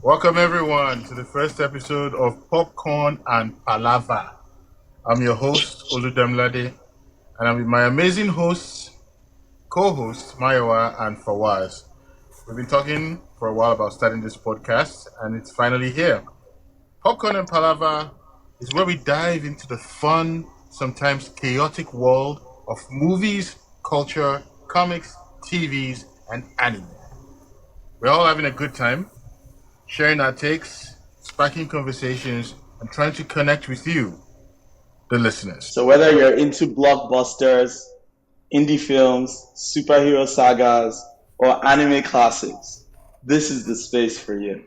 Welcome everyone to the first episode of Popcorn and Palava. I'm your host, Oludemilade, and I'm with my amazing hosts, co-hosts, Mayowa and Fawaz. We've been talking for a while about starting this podcast, and it's finally here. Popcorn and Palava is where we dive into the fun, sometimes chaotic world of movies, culture, comics, TVs, and anime. We're all having a good time, sharing our takes, sparking conversations, and trying to connect with you, the listeners. So whether you're into blockbusters, indie films, superhero sagas, or anime classics, this is the space for you.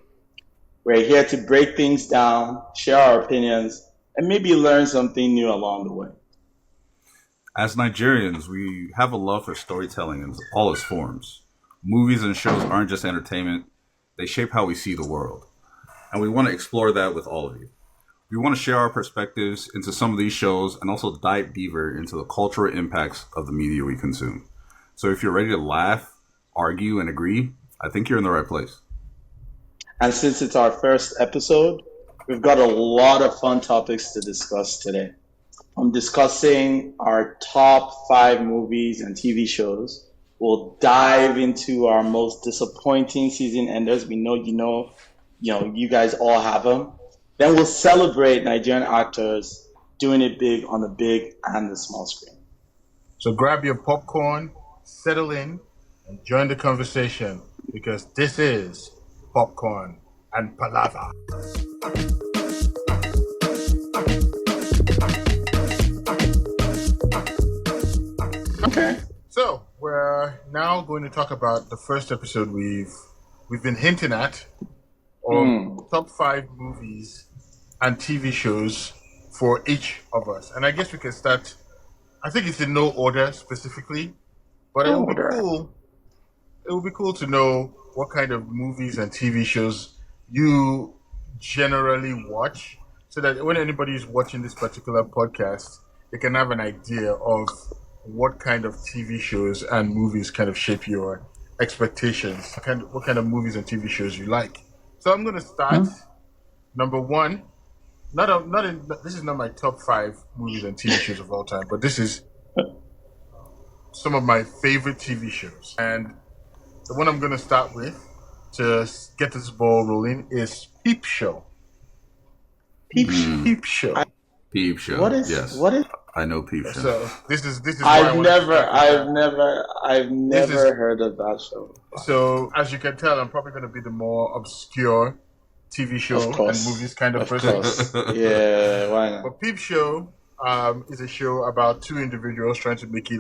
We're here to break things down, share our opinions, and maybe learn something new along the way. As Nigerians, we have a love for storytelling in all its forms. Movies and shows aren't just entertainment, they shape how we see the world. And we want to explore that with all of you. We want to share our perspectives into some of these shows and also dive deeper into the cultural impacts of the media we consume. So if you're ready to laugh, argue, and agree, I think you're in the right place. And since it's our first episode, we've got a lot of fun topics to discuss today. I'm discussing our top 5 movies and TV shows. We'll dive into our most disappointing season enders. We know you guys all have them. Then we'll celebrate Nigerian actors doing it big on the big and the small screen. So grab your popcorn, settle in, and join the conversation because this is Popcorn and Palava. Okay. So we're now going to talk about the first episode we've been hinting at of top 5 movies and TV shows for each of us. And I guess we can start, I think it's in no order specifically, but it would be cool. It would be cool to know what kind of movies and TV shows you generally watch so that when anybody is watching this particular podcast, they can have an idea of what kind of TV shows and movies kind of shape your expectations, what kind of movies and TV shows you like. So I'm going to start. Number 1. This is not my top 5 movies and TV shows of all time, but this is some of my favorite TV shows. And the one I'm going to start with to get this ball rolling is Peep Show. Peep Show. Peep Show. What is? I know Peep Show. So this is. I've never heard of that show. So as you can tell, I'm probably going to be the more obscure TV show and movies kind of person. Yeah, why not? But Peep Show is a show about 2 individuals trying to make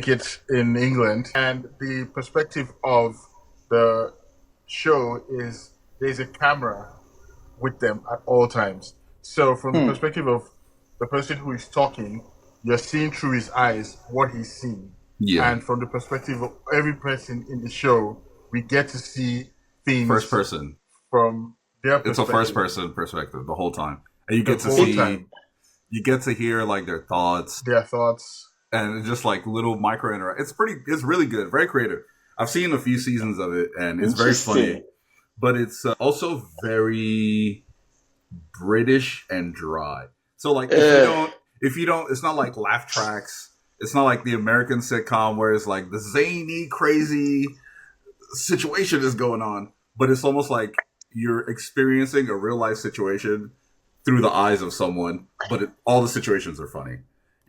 it in England, and the perspective of the show is there's a camera with them at all times. So from the perspective of the person who is talking, you're seeing through his eyes what he's seeing. Yeah. And from the perspective of every person in the show, we get to see things first person from their perspective. It's a first person perspective the whole time. And you get to see you get to hear like their thoughts. And it's just like little micro interact. It's really good, very creative. I've seen a few seasons of it and it's very funny. But it's also very British and dry. So like if you don't, it's not like laugh tracks. It's not like the American sitcom where it's like the zany, crazy situation is going on. But it's almost like you're experiencing a real life situation through the eyes of someone. But all the situations are funny.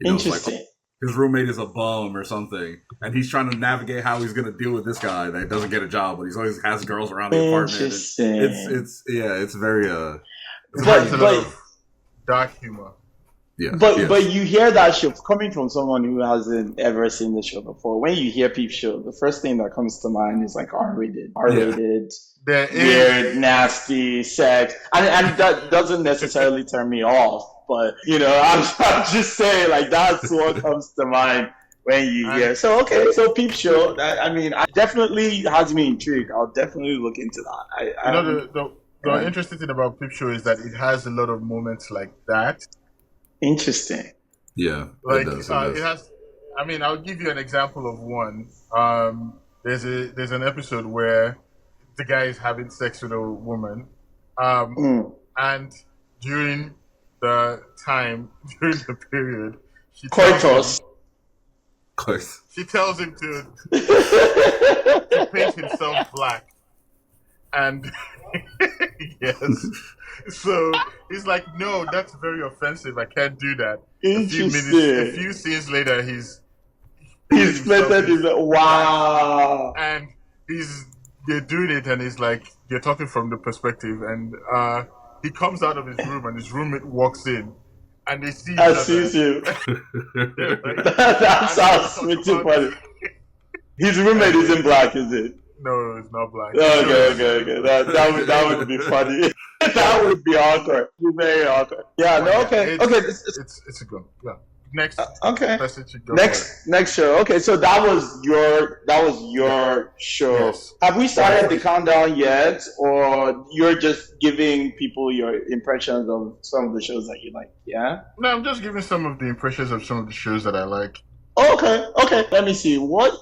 Interesting. Like, his roommate is a bum or something, and he's trying to navigate how he's going to deal with this guy that doesn't get a job, but he always has girls around the apartment. Interesting. It's very but dark humor. Yeah, but you hear that show coming from someone who hasn't ever seen the show before. When you hear Peep Show, the first thing that comes to mind is like R-rated, weird, nasty, sex, and that doesn't necessarily turn me off. But I'm just saying, like that's what comes to mind when you hear. So Peep Show. I definitely has me intrigued. I'll definitely look into that. The interesting thing about Peep Show is that it has a lot of moments like that. Interesting. Yeah, like it has. I mean, I'll give you an example of one. There's an episode where the guy is having sex with a woman. And during the period, she tells him to paint himself black. And yes. So he's like, no, that's very offensive. I can't do that. A few scenes later, he's planted his wow. And they're doing it, and he's like, they're talking from the perspective, and he comes out of his room, and his roommate walks in, and they see sees him. That sounds pretty funny. His roommate isn't black, is it? No, it's not black. Okay. That would be funny. That would be awkward. Very awkward. Yeah. No. Okay. It's a good. Yeah. Next. Okay. Next show. Okay. So that was your show. Yes. Have we started the countdown yet, or you're just giving people your impressions of some of the shows that you like? Yeah. No, I'm just giving some of the impressions of some of the shows that I like. Okay. Let me see. What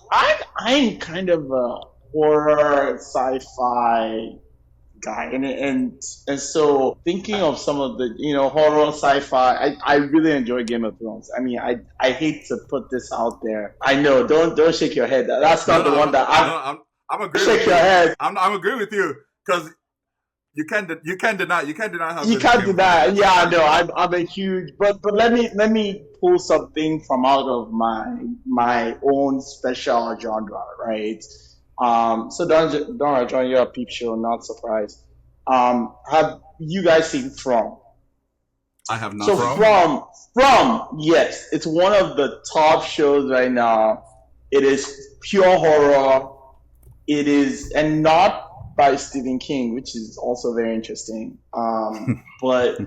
I'm kind of a horror sci-fi guy, and so thinking of some of the horror sci-fi, I really enjoy Game of Thrones. I mean, I hate to put this out there. I know, don't shake your head. That's not the one that I'm agreeing. Shake your head. I'm agreeing with you because you can't deny how you can't deny. Yeah, no, I'm a huge. But let me pull something from out of my own special genre, right? So don't join your Peep Show, not surprised. Have you guys seen From? I have not. So From, yes, it's one of the top shows right now. It is pure horror. It is, and not by Stephen King, which is also very interesting. But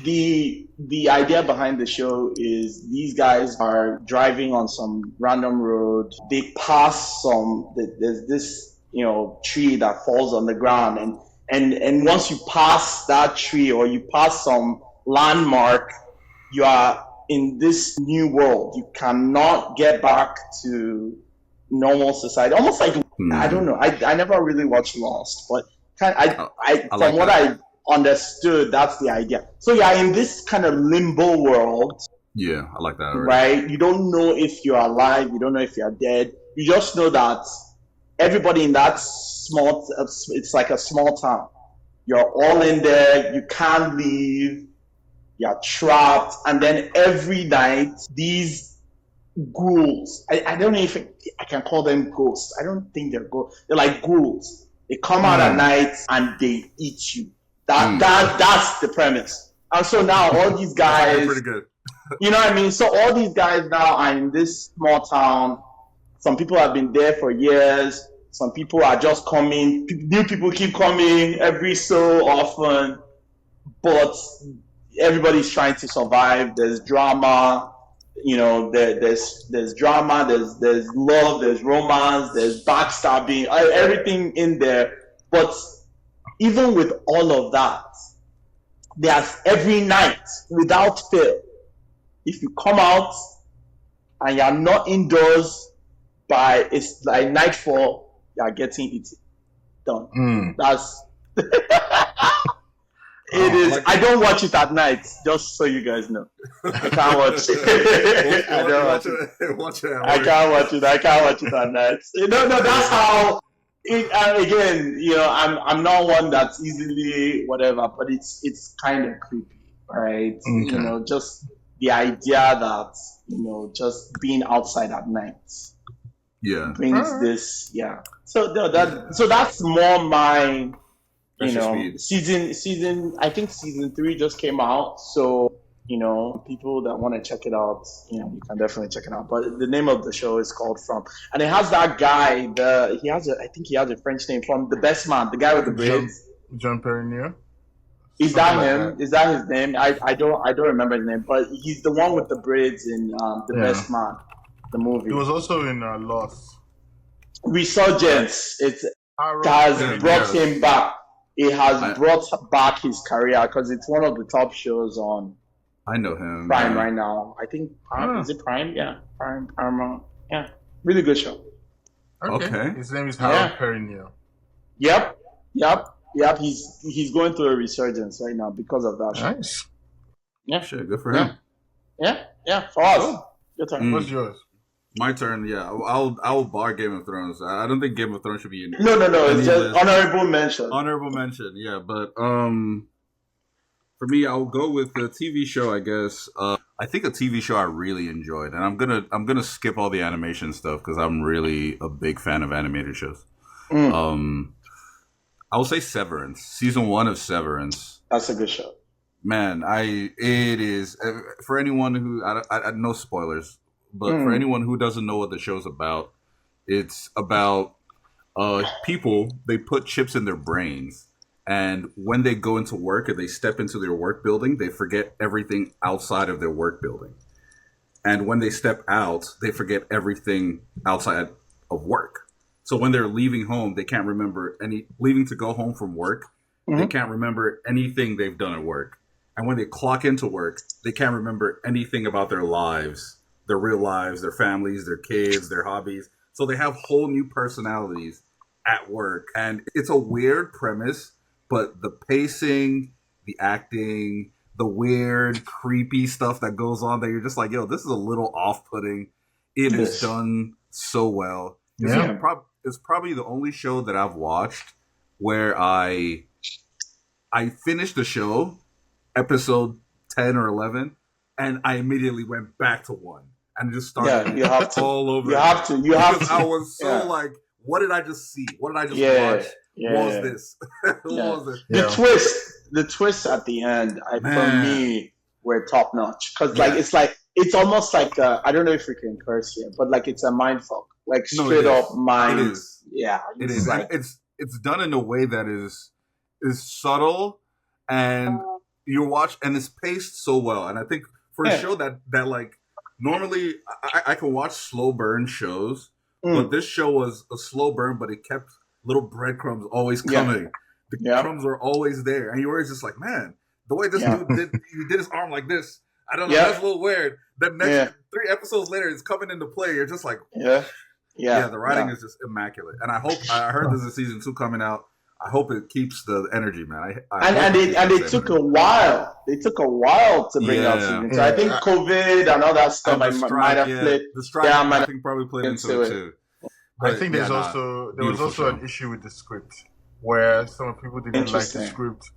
the idea behind the show is these guys are driving on some random road. They pass there's this tree that falls on the ground, and once you pass that tree or you pass some landmark, you are in this new world. You cannot get back to normal society. Almost like I don't know. I never really watched Lost, but from what I understood, that's the idea. So you're in this kind of limbo world. Yeah, I like that. Right? You don't know if you're alive. You don't know if you're dead. You just know that everybody in that it's like a small town. You're all in there. You can't leave. You're trapped. And then every night, these ghouls. I don't know if I can call them ghosts. I don't think they're ghosts. They're like ghouls. They come out at night and they eat you. That's the premise. And so now all these guys, pretty good. You know what I mean? So all these guys now are in this small town. Some people have been there for years. Some people are just coming. New people keep coming every so often. But everybody's trying to survive. There's drama. There's drama, there's love, there's romance, there's backstabbing, everything in there. But even with all of that, there's every night, without fail, if you come out and you're not indoors by it's like nightfall, you're getting eaten. Done. That's It is. I don't watch it at night, just so you guys know. I can't watch it. I don't watch it. I can't watch it. I can't watch it at night. No, that's how. Again, I'm not one that's easily whatever, but it's kind of creepy, right? Okay. Just the idea that just being outside at night, brings this, So that's more my. Season I think season 3 just came out, so people that want to check it out, you can definitely check it out. But the name of the show is called From, and it has that guy. I think he has a French name, from The Best Man, the guy with the braids. Jean Perignon. Is that him? Is that his name? I don't remember his name, but he's the one with the braids in The Best Man, the movie. He was also in Lost. Resurgence. It has brought him back. It has brought back his career because it's one of the top shows on. I know him. Prime right now. I think is it Prime? Yeah, Prime. Yeah, really good show. Okay. His name is Harold Perrineau. Yep. Yep. He's going through a resurgence right now because of that. Nice. Yeah. Shit, good for him. Yeah. Fawaz, your turn. What's yours? My turn. Yeah, I'll bar Game of Thrones. I don't think Game of Thrones should be in. No. It's just honorable mention. Honorable mention. Yeah, but for me, I'll go with the TV show. I guess. I think a TV show I really enjoyed, and I'm gonna skip all the animation stuff because I'm really a big fan of animated shows. I will say Severance, season 1 of Severance. That's a good show. Man, it is for anyone who I no spoilers, but for anyone who doesn't know what the show's about, it's about people. They put chips in their brains, and when they go into work and they step into their work building, they forget everything outside of their work building, and when they step out, they forget everything outside of work. So when they're leaving home, they can't remember leaving to go home from work. They can't remember anything they've done at work. And when they clock into work, they can't remember anything about their lives, their real lives, their families, their kids, their hobbies. So they have whole new personalities at work. And it's a weird premise, but the pacing, the acting, the weird, creepy stuff that goes on there, you're just like, yo, this is a little off-putting. It is done so well. Yeah. It's probably the only show that I've watched where I finished the show, episode 10 or 11, and I immediately went back to 1 and just started you have to. all over. You have to. I was so like, what did I just see? What did I just watch? What was this? What was it? The twist at the end, for me, were top notch. Because it's almost like I don't know if we can curse here, but like it's a mind fuck. Like straight up mind. It is. Yeah. It is. Like, it's done in a way that is subtle, and you watch, and it's paced so well. And I think for a show that like normally I can watch slow burn shows, but this show was a slow burn, but it kept little breadcrumbs always coming. The crumbs were always there, and you were always just like, man, the way this dude did his arm like this. I don't know. That's a little weird. The next 3 episodes later, it's coming into play. You're just like, the writing is just immaculate. And I heard there's a season 2 coming out. I hope it keeps the energy, man. They took a while. They took a while to bring out season 2. I think COVID and all that stuff might have played. The strike, I think, probably played into it too. But I think there was also an issue with the script where some people didn't like the script.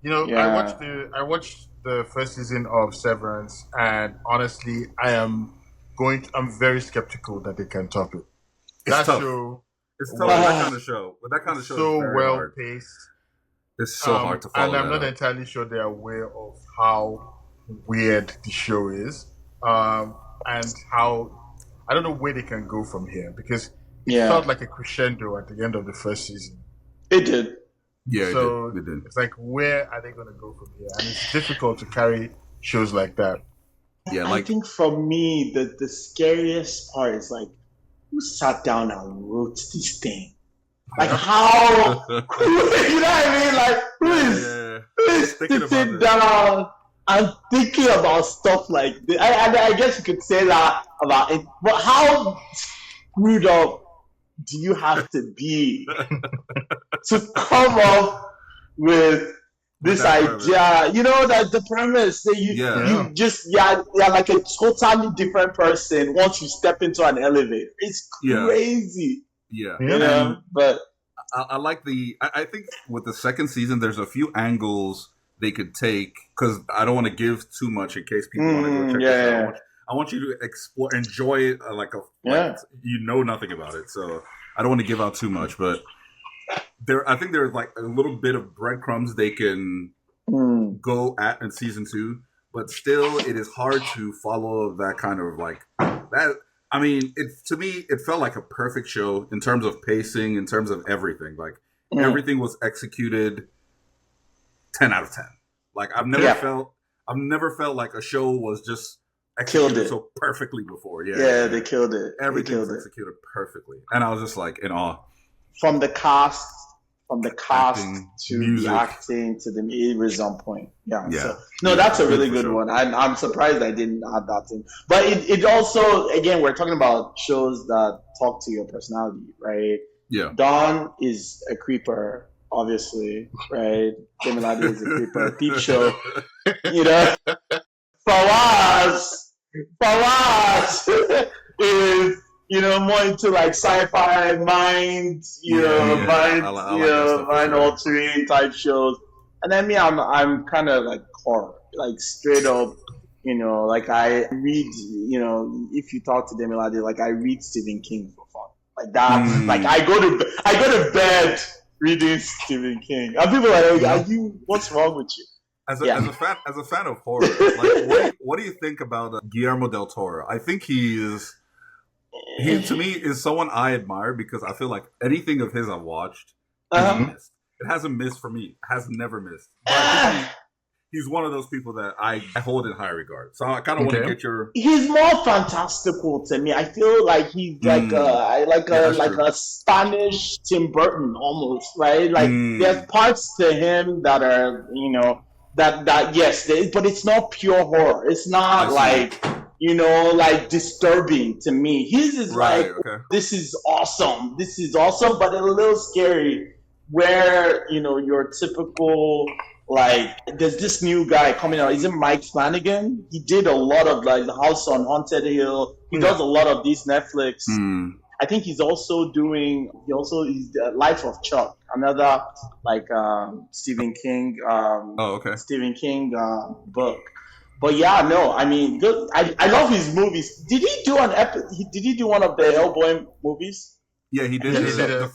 You know, I watched the first season of Severance, and honestly, I'm very skeptical that they can top it. It's tough with that kind of show. With that kind of show, so well paced. It's so hard to follow. And I'm not entirely sure they're aware of how weird the show is, and how I don't know where they can go from here, because it felt like a crescendo at the end of the first season. It did. Yeah, so it did. It's like, where are they going to go from here? And it's difficult to carry shows like that. Yeah, I think for me, the scariest part is like, who sat down and wrote this thing? Like, how? You know what I mean? Like, who is sitting down and thinking about stuff like this? I guess you could say that about it, but how screwed up do you have to be to come up with this idea? You know, that the premise that you're like a totally different person once you step into an elevator. It's crazy. Yeah. You know, but I like I think with the second season, there's a few angles they could take, because I don't want to give too much in case people want to go check it out. I want you to enjoy it like you know nothing about it. So I don't want to give out too much, but I think there's like a little bit of breadcrumbs they can go at in season 2, but still it is hard to follow that kind of like that. I mean, to me, it felt like a perfect show in terms of pacing, in terms of everything. Like everything was executed 10 out of 10. Like I've never felt like a show was just executed so perfectly before. They killed it. Everything was executed perfectly, and I was just like in awe. From the cast acting, to music. the acting to it was on point. So, that's a really good one. I'm surprised I didn't add that in. But it also, again, we're talking about shows that talk to your personality, right? Yeah. Dawn is a creeper obviously, right? Oludemilade is a creeper. Peep Show, you know. Fawaz is, more into like sci-fi, mind altering type shows. And then me, I'm kind of like horror, like straight up, like I read, if you talk to Demilade, like I read Stephen King for fun. Like that, like I go to bed reading Stephen King. And people are like, what's wrong with you? As a fan of horror, like what do you think about Guillermo del Toro? I think he to me is someone I admire because I feel like anything of his I've watched, missed. It hasn't missed for me. It has never missed. But I think he's one of those people that I hold in high regard. So I kind of want to get your. He's more fantastical to me. I feel like he's like a Spanish Tim Burton almost, right? Like there's parts to him that are that yes, but it's not pure horror. It's not like disturbing to me. His is this is awesome, but a little scary. Where your typical there's this new guy coming out. Is it Mike Flanagan? He did a lot of like the House on Haunted Hill. He does a lot of these Netflix. I think he's also doing. Is the Life of Chuck, another Stephen King. Stephen King book. But yeah, no, I mean, good. I love his movies. Did he do Did he do one of the Hellboy movies? Yeah, he did. The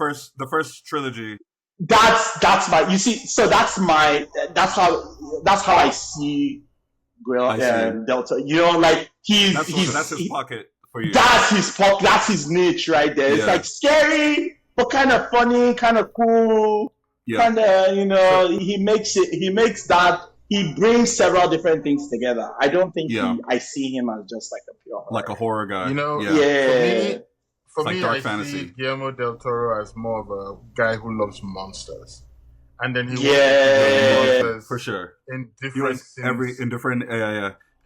first trilogy. That's my. You see, so that's how I see Delta. Like that's his pocket for you. That's his pocket. That's his niche right there. It's like scary, but kind of funny, kind of cool. Yeah. Kind of, he makes that. He brings several different things together. I don't think I see him as just like a pure horror. Like a horror guy. For me, I see Guillermo del Toro as more of a guy who loves monsters, and then he works with monsters for sure in different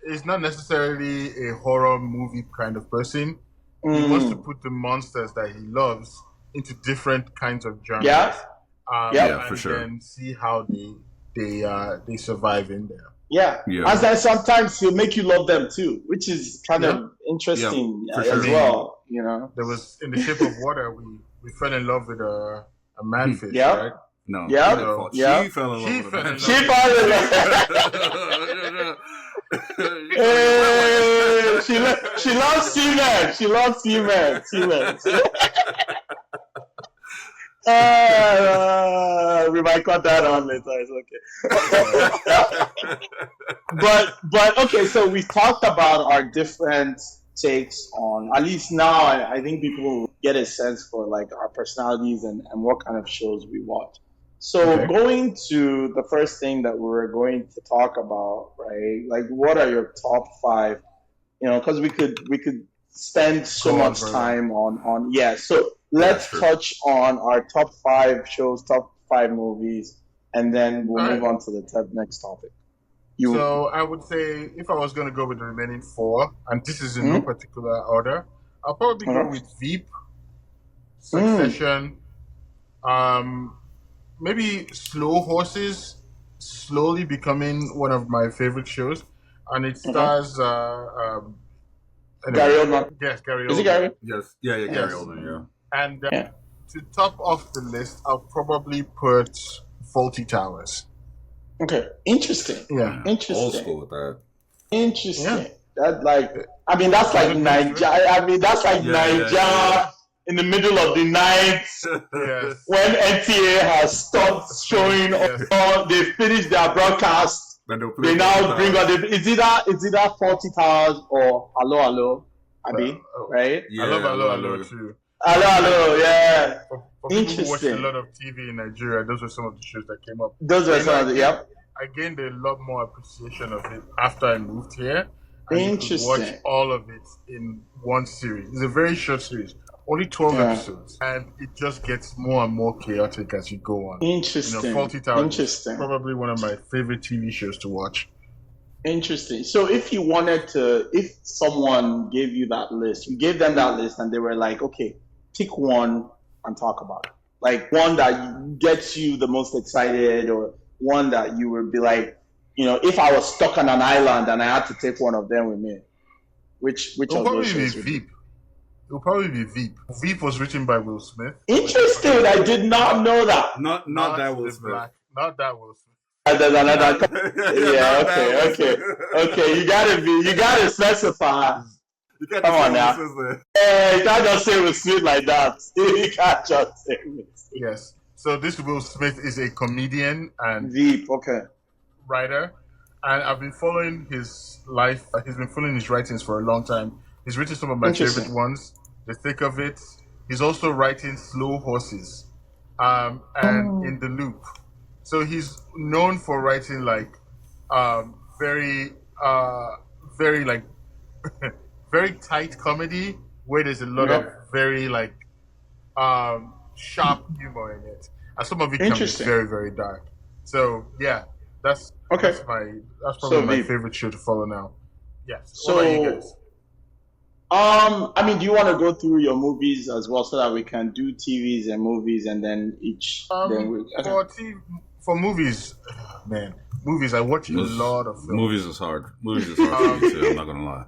He's not necessarily a horror movie kind of person. He wants to put the monsters that he loves into different kinds of genres. For sure. And then see how they survive in there. Yeah. As then sometimes he'll make you love them too, which is kind of interesting as well. There was in The Shape of Water, we fell in love with a manfish, right? No. She fell in love with a manfish. She fell in love. She loves seamen. She loves seamen. We might cut that on later. It's okay. but okay. So we talked about our different takes on. At least now, I think people get a sense for like our personalities and what kind of shows we watch. So going to the first thing that we're going to talk about, right? Like, what are your top 5? Because we could spend so much time on. So let's touch on our top 5 shows, top 5 movies, and then we'll move on to the next topic. So I would say if I was going to go with the remaining 4, and this is in no particular order, I'll probably go with Veep, Succession, maybe Slow Horses, slowly becoming one of my favorite shows, and it stars Gary Oldman. Yes, Gary Oldman. Is it Gary? Yes. Yeah, Gary Oldman, yeah. And to top off the list, I'll probably put Fawlty Towers. Okay, interesting. Yeah, interesting. Old school with that. Interesting. Yeah. That's like Nigeria. That's like Nigeria in the middle of the night when NTA has stopped showing. They finished their broadcast. They now bring on it's either Fawlty Towers or Hello, Abi, right? Yeah, I love Hello too. Hello, yeah. For people who watched a lot of TV in Nigeria, those were some of the shows that came up. Those were some of the, I gained a lot more appreciation of it after I moved here. Interesting. You could watch all of it in one series. It's a very short series, only 12 episodes, and it just gets more and more chaotic as you go on. Interesting. Fawlty Towers is probably one of my favorite TV shows to watch. Interesting. So if someone gave you that list, you gave them that list, and they were like, okay, pick one and talk about it. Like one that gets you the most excited, or one that you would be like, if I was stuck on an island and I had to take one of them with me, which of those shows would be? It'll probably be Veep. Veep was written by Will Smith. Interesting. I did not know that. Not that Will Smith. Not that Will Smith. Yeah. Okay. You gotta specify. You can't Come on now. You can't just say Will Smith like that. You can't just say Will Smith. Yes. So this Will Smith is a comedian and Veep. Okay. Writer, and I've been following his life. He's been following his writings for a long time. He's written some of my favorite ones. The Thick of It. He's also writing Slow Horses, and In the Loop. So he's known for writing like very like very tight comedy where there's a lot of very like sharp humor in it, and some of it can be very, very dark. So yeah, that's probably my favorite show to follow now. Yes. So, what about you guys? Do you want to go through your movies as well so that we can do TVs and movies and then each? For movies, man, I watch a lot of films. Movies is hard. Movies is hard for me too. I'm not gonna lie.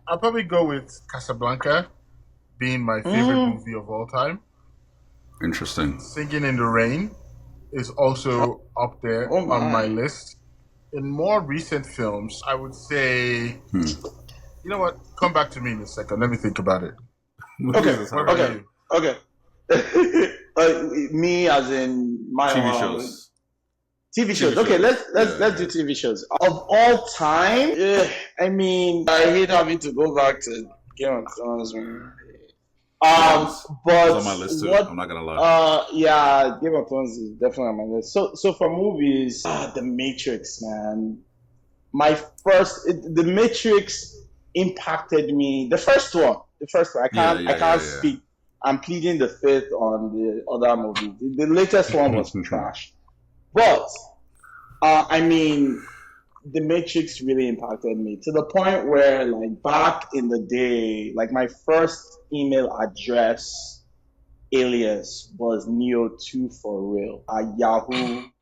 I'll probably go with Casablanca being my favorite movie of all time. Interesting. Singing in the Rain is also up there on my list. In more recent films, I would say, you know what? Come back to me in a second. Let me think about it. Okay. Me as in my TV shows. TV shows. Okay, let's do TV shows. Of all time, I hate having to go back to Game of Thrones. But it's on my list too. I'm not gonna lie. Yeah, Game of Thrones is definitely on my list. So for movies, The Matrix, man. The Matrix impacted me. The first one. I can't speak. I'm pleading the fifth on the other movie. The latest one was trash. But The Matrix really impacted me to the point where, like, back in the day, like, my first email address alias was Neo2 for real at yahoo.co.uk.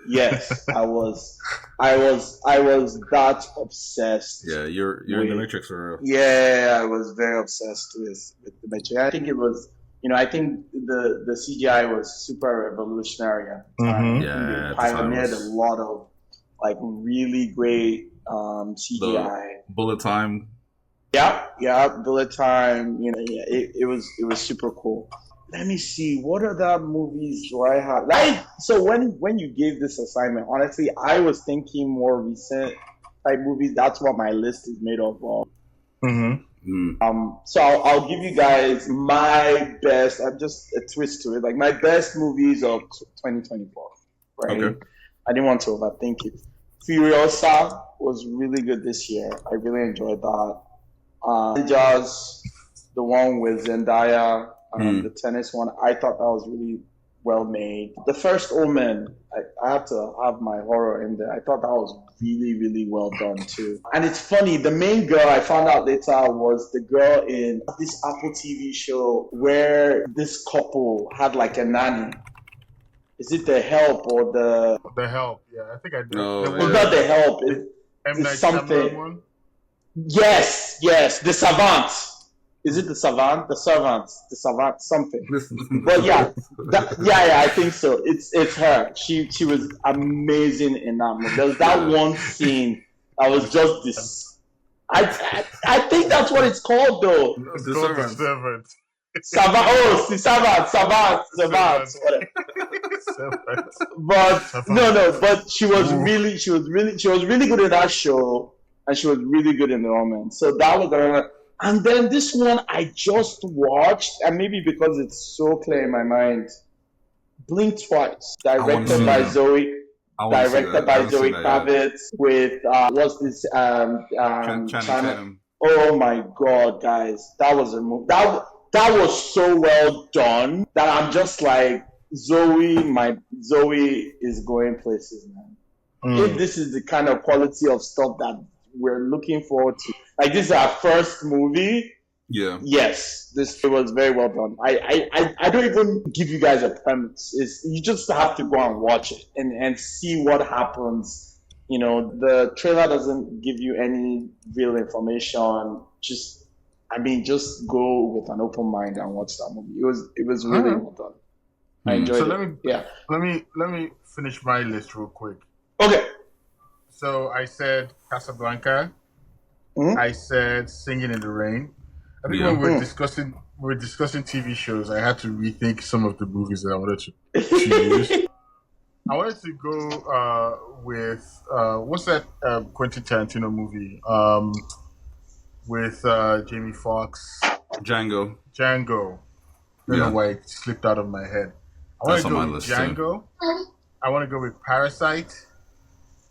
Yes, I was that obsessed. Yeah, you're in The Matrix for real. Yeah, I was very obsessed with The Matrix. I think it was, I think the CGI was super revolutionary at the time. Yeah, they pioneered a lot of like really great CGI. Bullet time. Yeah, bullet time. It was super cool. Let me see, what other movies do I have? So when you gave this assignment, honestly, I was thinking more recent type movies. That's what my list is made of. So I'll give you guys my best. I'm just a twist to it, like my best movies of 2024. Right? Okay. I didn't want to overthink it. Furiosa was really good this year. I really enjoyed that. Jazz, the one with Zendaya, the tennis one, I thought that was really well made. The First Omen, I had to have my horror in there. I thought that was really, really well done too. And it's funny, the main girl I found out later was the girl in this Apple TV show where this couple had like a nanny. Is it The Help or The Help? Yeah, I think I do. No, it's not The Help. It's something. One? Yes, The Savant. Is it The Savant? The Servant, something. But yeah, I think so. It's her. She was amazing in that movie. There was that one scene that was just this. I think that's what it's called though. The Servant. Savant. Oh, the Savant. But no. But she was really good in that show, and she was really good in The Omen. So that was the. And then this one I just watched, and maybe because it's so clear in my mind, Blink Twice, directed by Zoe Kravitz, with what's this? Channing. Oh my God, guys, that was a movie that was so well done that I'm just like, Zoe is going places, man. If this is the kind of quality of stuff that we're looking forward to. Like, this is our first movie. Yes, it was very well done. I don't even give you guys a premise. You just have to go and watch it and see what happens. The trailer doesn't give you any real information. Just go with an open mind and watch that movie. It was really well done. I enjoyed it. Let me finish my list real quick. Okay. So I said Casablanca. I said Singing in the Rain. I think when we were discussing TV shows, I had to rethink some of the movies that I wanted to use. I wanted to go with what's that Quentin Tarantino movie with Jamie Foxx? Django. I don't know why it slipped out of my head. I want to go with Django. I want to go with Parasite.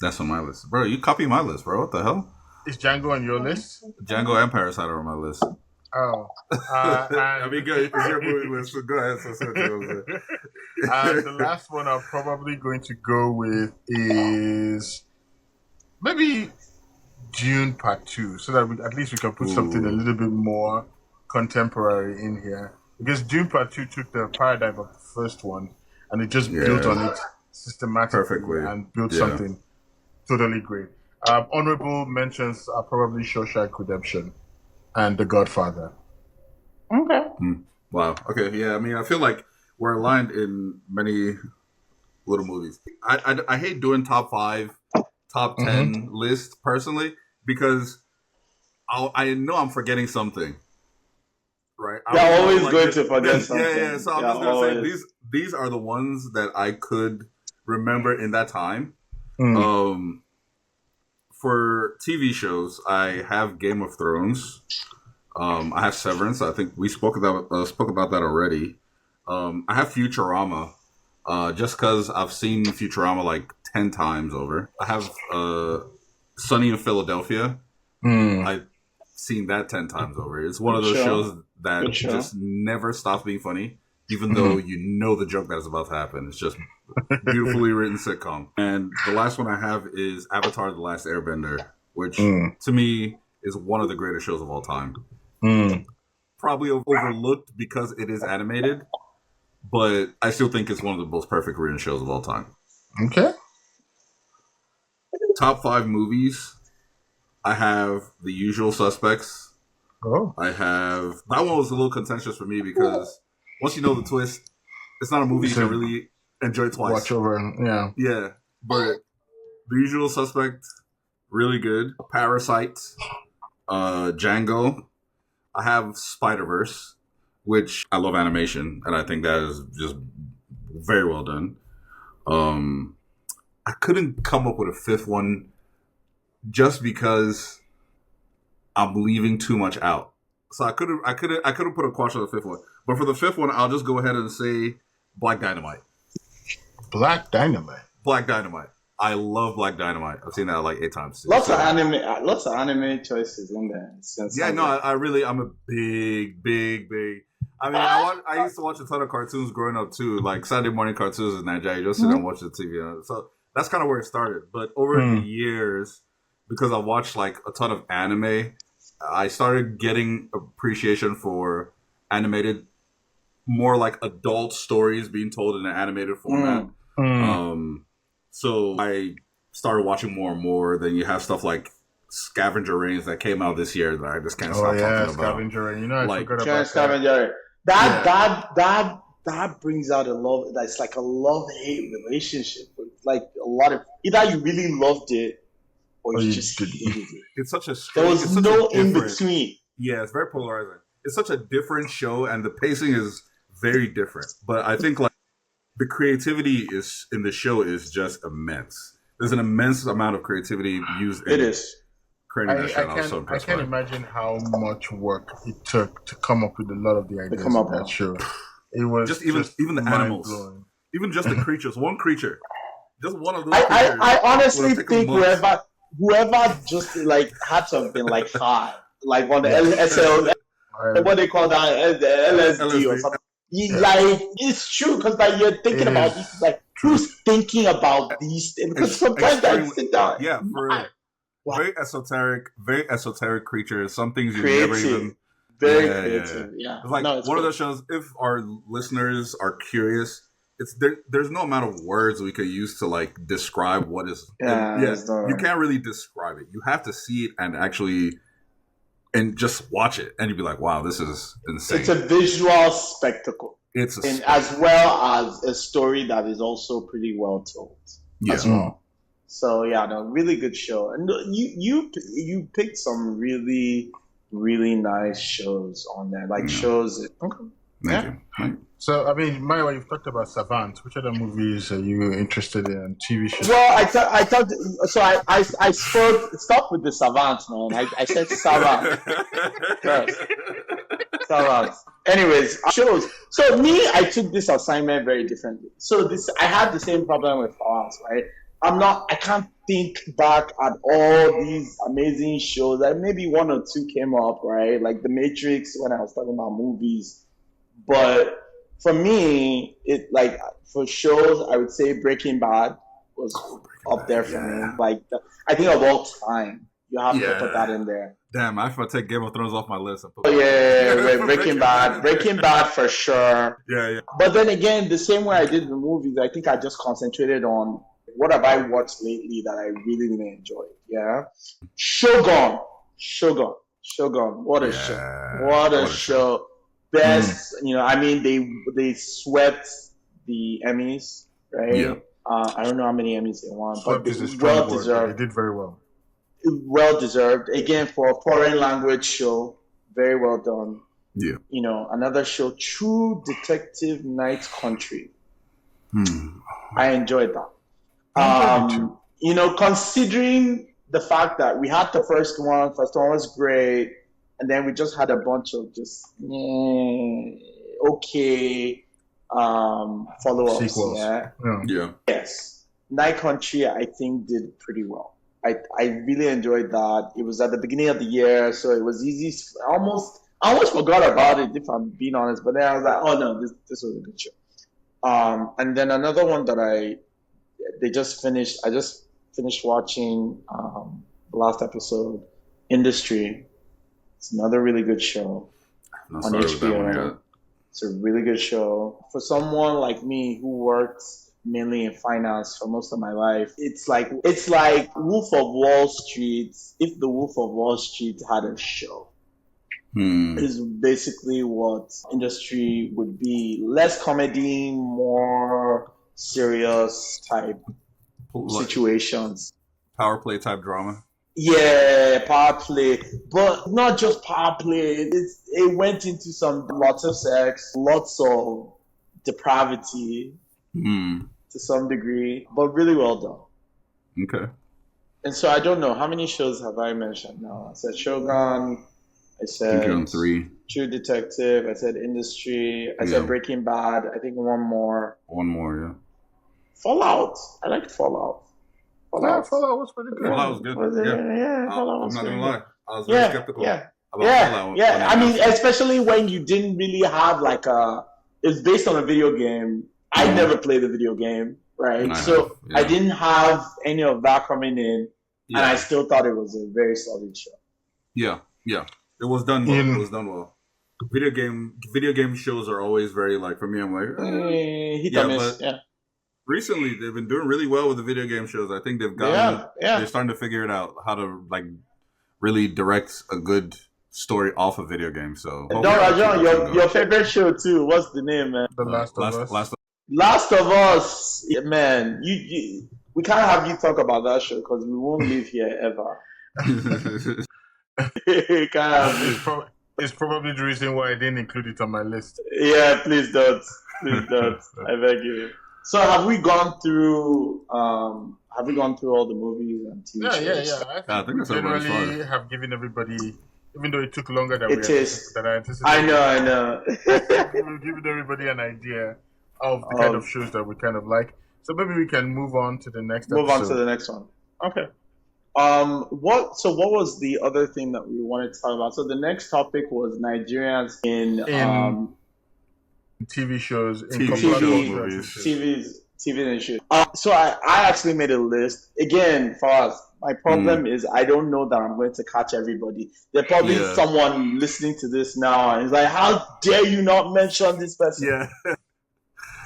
That's on my list, bro. You copy my list, bro. What the hell? Is Django on your list? Django and Parasite are on my list. Oh, I mean, good. It's your movie list, so go ahead. The last one I'm probably going to go with is maybe Dune Part 2, so that at least we can put something a little bit more contemporary in here. Because Dune Part 2 took the paradigm of the first one and it just built on it systematically and built something totally great. Honorable mentions are probably Shawshank Redemption and The Godfather. Okay. Wow. Okay. Yeah. I mean, I feel like we're aligned in many little movies. I hate doing top 5, top 10 lists personally because I know I'm forgetting something. Right. You're always going to forget something. Yeah. So I'm just gonna say these are the ones that I could remember in that time. For TV shows, I have Game of Thrones. I have Severance. I think we spoke about that already. I have Futurama, just because I've seen Futurama like 10 times over. I have Sunny in Philadelphia. I've seen that 10 times over. It's one of those shows that just never stops being funny, even though you know the joke that is about to happen. It's just beautifully written sitcom. And the last one I have is Avatar: The Last Airbender, which to me is one of the greatest shows of all time. Probably overlooked because it is animated, but I still think it's one of the most perfect written shows of all time. Okay. Top 5 movies. I have The Usual Suspects. I have... That one was a little contentious for me because once you know the twist, it's not a movie you can really enjoy twice. Watch over, Yeah, but The Usual Suspect, really good. Parasite, Django. I have Spider-Verse, which I love animation, and I think that is just very well done. I couldn't come up with a fifth one just because I'm leaving too much out. So I couldn't put a quash on the fifth one. But for the fifth one, I'll just go ahead and say Black Dynamite. Black Dynamite. I love Black Dynamite. I've seen that like 8 times. Lots of anime choices in there. I'm a big. I mean, I used to watch a ton of cartoons growing up too, like Saturday morning cartoons in Nigeria. Just sit and watch the TV. So that's kind of where it started. But over the years, because I watched like a ton of anime, I started getting appreciation for animated, more like adult stories being told in an animated format. So I started watching more and more. Then you have stuff like Scavenger Reigns that came out this year that I just can't stop talking about. Scavenger Reign. I forgot about Scavenger. That brings out a love. That's like a love-hate relationship. With like a lot of either you really loved it or you just hated it. It's such a there was no in between. Yeah, it's very polarizing. It's such a different show, and the pacing is very different. But I think like the creativity is in the show is just immense. There's an immense amount of creativity used. Creating that show. I can't imagine how much work it took to come up with a lot of the ideas of that show. It was just even the animals, even just the creatures. One creature, just one of those. I honestly think whoever just like had to have been like high, like on the SL, what they call that, the LSD or something. Like it's true because like you're thinking about these, like who's thinking about these things? Because sometimes I sit down. Yeah, for real. Very esoteric creatures. Some things you never even Very creative. Yeah. It's like one of those shows. If our listeners are curious, it's there's no amount of words we could use to like describe what is. You can't really describe it. You have to see it and actually and just watch it, and you'd be like, "Wow, this is insane." It's a visual spectacle. As well as a story that is also pretty well told as well. So really good show. And you picked some really, really nice shows on there, like shows. Thank you. So, I mean, Mayowa, you've talked about Savant. Which other movies are you interested in? TV shows? Well, I thought. So I spoke. Stop with the Savant, man. I said Savant. Savant. Anyways, shows. So I took this assignment very differently. So I had the same problem with Fawaz, right? I can't think back at all these amazing shows. Like maybe one or two came up, right? Like The Matrix when I was talking about movies. But for me, for shows, I would say Breaking Bad was up there for me. Like, I think of all time, you have to put that in there. Damn, I have to take Game of Thrones off my list. Breaking Bad for sure. Yeah. But then again, the same way I did the movies, I think I just concentrated on what have I watched lately that I really, really enjoyed. Yeah, Shogun. What a show! What a show! Best, I mean, they swept the Emmys, right? Yeah. I don't know how many Emmys they won, but well deserved. They did very well. Well deserved. Again, for a foreign language show, very well done. Yeah. Another show, True Detective Night Country. I enjoyed that. Considering the fact that we had the first one was great. And then we just had a bunch of just follow-ups. Sequels. Yeah. Yes. Night Country, I think, did pretty well. I really enjoyed that. It was at the beginning of the year, so it was easy. I almost forgot about it, if I'm being honest. But then I was like, oh no, this was a good show. And then another one that I just finished watching the last episode, Industry. It's another really good show on HBO. It's a really good show. For someone like me who worked mainly in finance for most of my life, it's like Wolf of Wall Street if the Wolf of Wall Street had a show. Is basically what Industry would be. Less comedy, more serious type situations. Power play type drama. Yeah, power play, but not just power play. It went into lots of sex, lots of depravity to some degree, but really well done. Okay. And so I don't know, how many shows have I mentioned now? I said Shogun, I said True Detective, I said Industry, I said Breaking Bad, I think one more. Yeah. Fallout. I liked Fallout. Fallout was pretty good. Fallout was good. Fallout was I'm not gonna lie. I was very skeptical. Fallout. I mean, especially when you didn't really have it's based on a video game. I never played the video game, right? I didn't have any of that coming in, and I still thought it was a very solid show. Yeah. It was done well. Video game shows are always very for me. I'm like, recently, they've been doing really well with the video game shows. I think they've gotten. They're starting to figure it out how to really direct a good story off of video games. So, Rajon, your favorite show too. What's the name, man? The Last of Us. Last of Us, man. We can't have you talk about that show because we won't live here ever. It's probably the reason why I didn't include it on my list. Yeah, please don't. I beg you. So have we gone through all the movies and TV shows? Yeah. I think generally have given everybody, even though it took longer than I anticipated. I know. We've given everybody an idea of the kind of shows that we kind of like. So maybe we can move on to the next episode. Move on to the next one. Okay. What was the other thing that we wanted to talk about? So the next topic was Nigerians in TV shows, TV and shit. So I actually made a list. Again, Fawaz, My problem is I don't know that I'm going to catch everybody. There's probably someone listening to this now and is like, how dare you not mention this person? Yeah.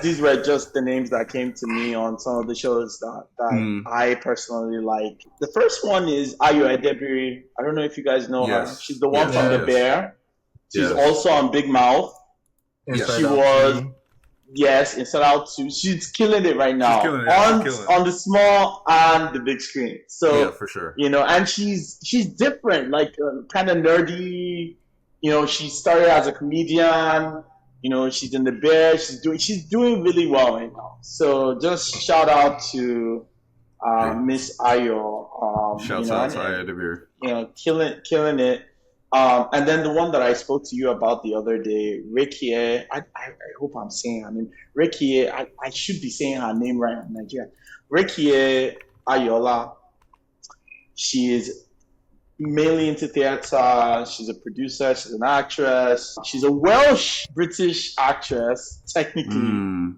These were just the names that came to me on some of the shows that I personally like. The first one is Ayo Edebiri. I don't know if you guys know her. She's the one from The Bear. She's also on Big Mouth. She was... Yes, Inside Out 2. She's killing it right now on the small and the big screen. So for sure, and she's different, like kind of nerdy. She started as a comedian. She's in The Bear. She's doing really well right now. So just shout out to Miss Ayo. Shouts out to Ayo De Beer. Killing it. And then the one that I spoke to you about the other day, Rekie, I hope I'm saying her name. Rekie, I should be saying her name right in Nigeria. Rekie Ayola. She is mainly into theater. She's a producer. She's an actress. She's a Welsh-British actress, technically.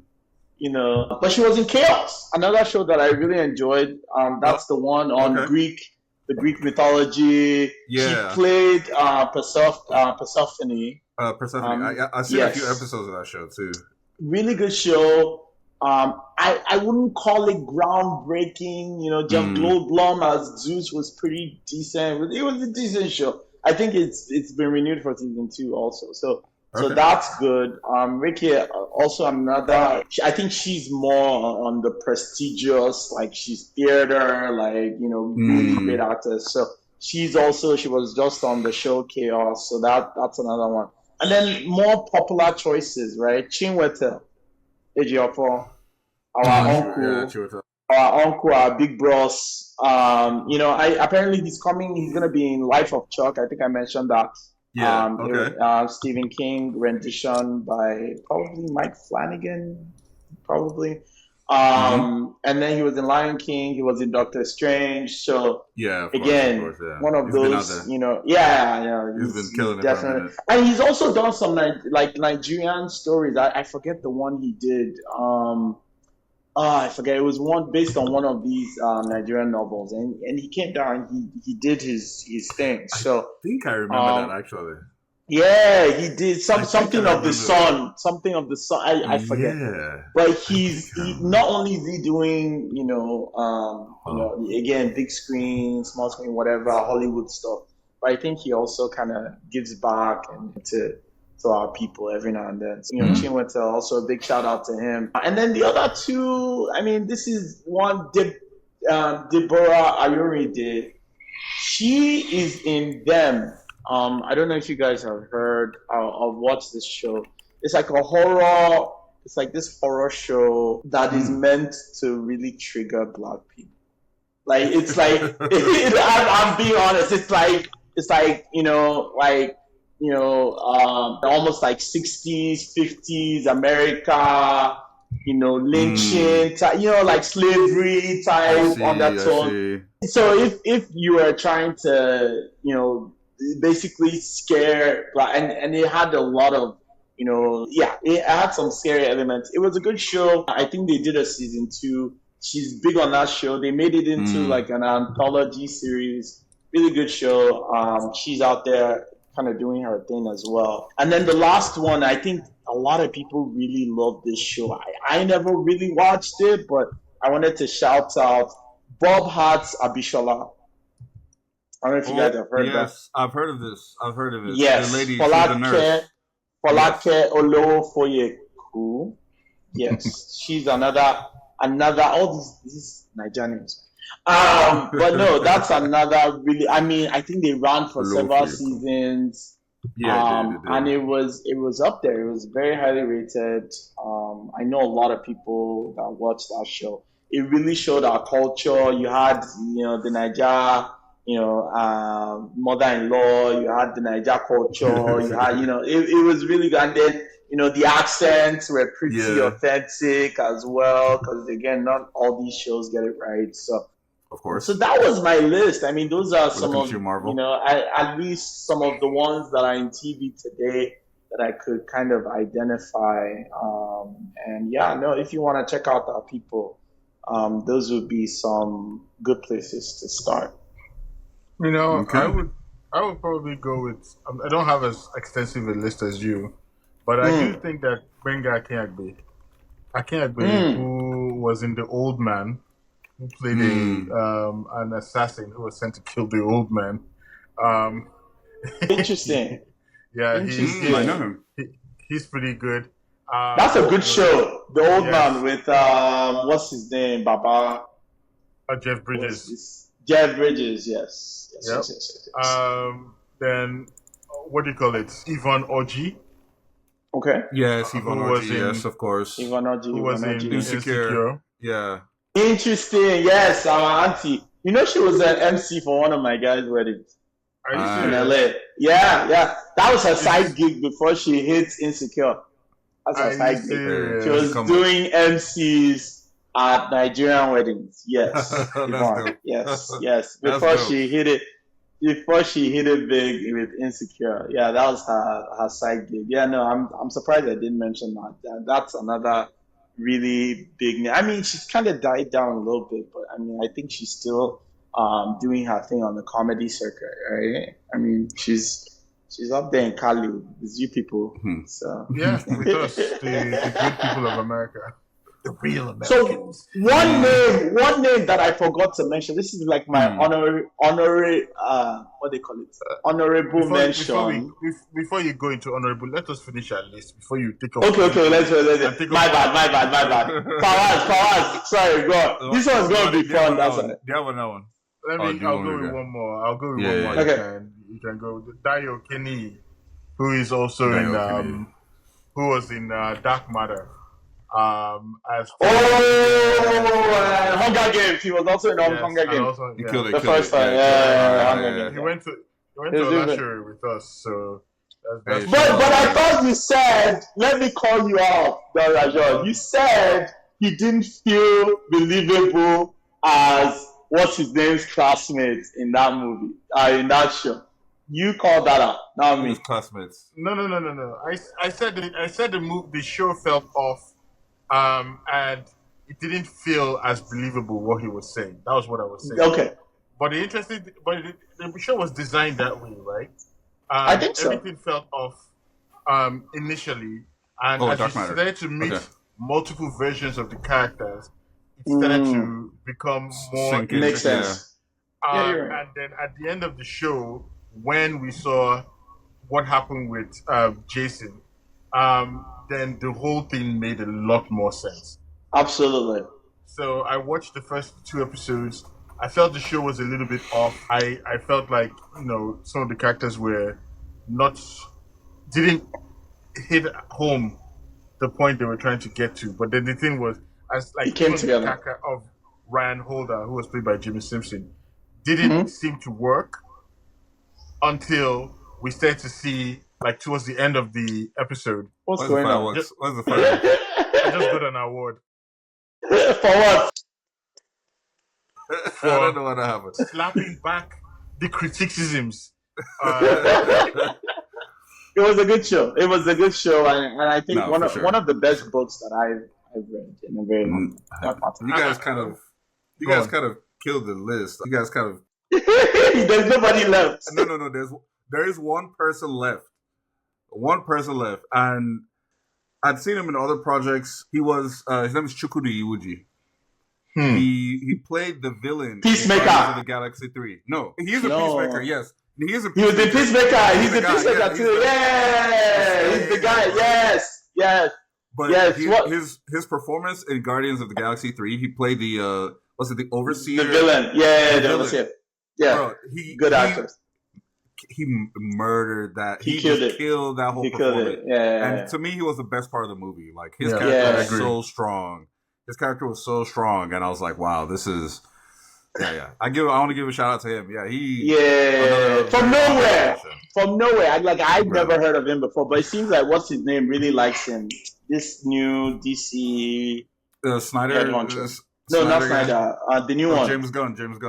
But she was in Chaos, another show that I really enjoyed. That's the one on the Greek mythology. Yeah. She played Persephone. I see a few episodes of that show too. Really good show. I wouldn't call it groundbreaking. Jeff Goldblum as Zeus was pretty decent. It was a decent show. I think it's been renewed for season 2 also. So that's good. Ricky, also another. I think she's more on the prestigious, like she's theater, like really great actress. So she was just on the show Chaos. So that's another one. And then more popular choices, right? Chinwete Ejiofor, our uncle, our big bros. Apparently he's gonna be in Life of Chuck. I think I mentioned that. Stephen King rendition by probably Mike Flanagan, probably. And then he was in Lion King. He was in Doctor Strange. So again, one of those, he's been killing definitely. It. And he's also done some like Nigerian stories. I forget the one he did. I forget. It was one based on one of these Nigerian novels, and he came down. He did his thing. So I think I remember that actually. Yeah, he did something of the sun. Something of the sun. I forget. Yeah. But he not only is he doing again big screen, small screen, whatever Hollywood stuff, but I think he also kind of gives back and to our people every now and then. So, Chinwete, also a big shout out to him. And then the other two, this is one, Deborah Ayoride. She is in Them. I don't know if you guys have heard or watched this show. It's like this horror show that is meant to really trigger Black people. Like, it's like, I'm being honest, it's like, almost like 60s, 50s America, lynching, like slavery type undertone. So if you were trying to, basically scare, and it had a lot of, it had some scary elements. It was a good show. I think they did a season 2. She's big on that show. They made it into like an anthology series. Really good show. She's out there kind of doing her thing as well. And then the last one, I think a lot of people really love this show. I never really watched it, but I wanted to shout out Bob Hart's Abishola. I don't know if you guys have heard that. Yes, I've heard of this. Yes, the lady, the nurse. Folake Olofoyeku. Yes, she's another. All these Nigerians. But no, that's another really. I think they ran for several seasons. Yeah, and it was up there. It was very highly rated. I know a lot of people that watched that show. It really showed our culture. You had, the Niger, mother-in-law. You had the Niger culture. You had, it was really good. And then, the accents were pretty authentic as well. Because again, not all these shows get it right. So. Of course. So that was my list. Those are some of, Marvel. at least some of the ones that are in TV today that I could kind of identify. If you want to check out our people, those would be some good places to start. Okay. I would probably go with. I don't have as extensive a list as you, but I do think that Benga Akinagbe, who was in The Old Man, who played an assassin who was sent to kill the old man. Interesting. Yeah, I know him. He's pretty good. That's a good show. The Old Man with what's his name, Baba? Jeff Bridges. Jeff Bridges, yes. Yes. Then what do you call it? Ivan Oji. Okay. Yes, Ivan Oji. Yes, of course. Ivan Oji. Who was in Insecure. Yeah. Interesting. Yes, our auntie. You know, she was an MC for one of my guys' weddings. Are you serious? In LA. Yeah. That was her side gig before she hit Insecure. That's her side gig. She was doing MCs at Nigerian weddings. Yes. Yes. Before she hit it big with Insecure. Yeah, that was her side gig. Yeah, no, I'm surprised I didn't mention that. That's another really big name. I mean, she's kind of died down a little bit, but I mean, I think she's still doing her thing on the comedy circuit, right? I mean, she's up there in Cali with you people. So yeah, with us, the good people of America. The real Americans. So one name that I forgot to mention. This is like my honorary what they call it? Honorable mention. Before you go into honorable, let us finish our list before you take off. Okay, let's my bad. Fawaz. Sorry, go on. This one's gonna be fun. That's it. The other one. I'll go with one more. One more. Okay. You can go with Dayo Kenny, who is also who was in Dark Matter. Hunger Games. He was also in Hunger Games. He killed it. The first time. Yeah. He went to Lasher with us, so. But I thought you said, let me call you out, Rajon. You said he didn't feel believable as what's his name's classmates in that movie, in that show. You called that out, not me. His classmates. No. I said the show felt off. And it didn't feel as believable what he was saying. That was what I was saying. Okay. But the show was designed that way, right? I think so. Everything felt off initially, and as you started to meet multiple versions of the characters, it started to become more. Makes sense. And then at the end of the show, when we saw what happened with Jason, then the whole thing made a lot more sense. Absolutely. So I watched the first 2 episodes. I felt the show was a little bit off. I felt like, some of the characters didn't hit home the point they were trying to get to. But then the thing was, it came together. The character of Ryan Holder, who was played by Jimmy Simpson, didn't seem to work until we started to see, like, towards the end of the episode. What's going on? What's the fireworks? I just got an award. For what? I don't know what happened. Slapping back the criticisms. It was a good show. And I think one of the best books that I've read in a very long time. You guys kind of killed the list. You guys kind of. There's nobody left. No. There is one person left. And I'd seen him in other projects. He was his name is Chukwudi Iwuji. He played the villain Peacemaker in Guardians of the Galaxy 3. No, he's a Peacemaker. Yes, he was the Peacemaker. He's the Peacemaker too. Yeah, he's the guy. Yes. But his performance in Guardians of the Galaxy 3, he played the the overseer, the villain. Yeah, the overseer. Yeah, bro, good actor. He murdered that. He killed that whole performance. And to me, he was the best part of the movie. Like his character was so strong. His character was so strong, and I was like, "Wow, this is." Yeah. I want to give a shout out to him. Yeah, from nowhere. I'd never heard of him before, but it seems like what's his name really likes him. This new DC Snyder. No, not Snyder. The new one. James Gunn. James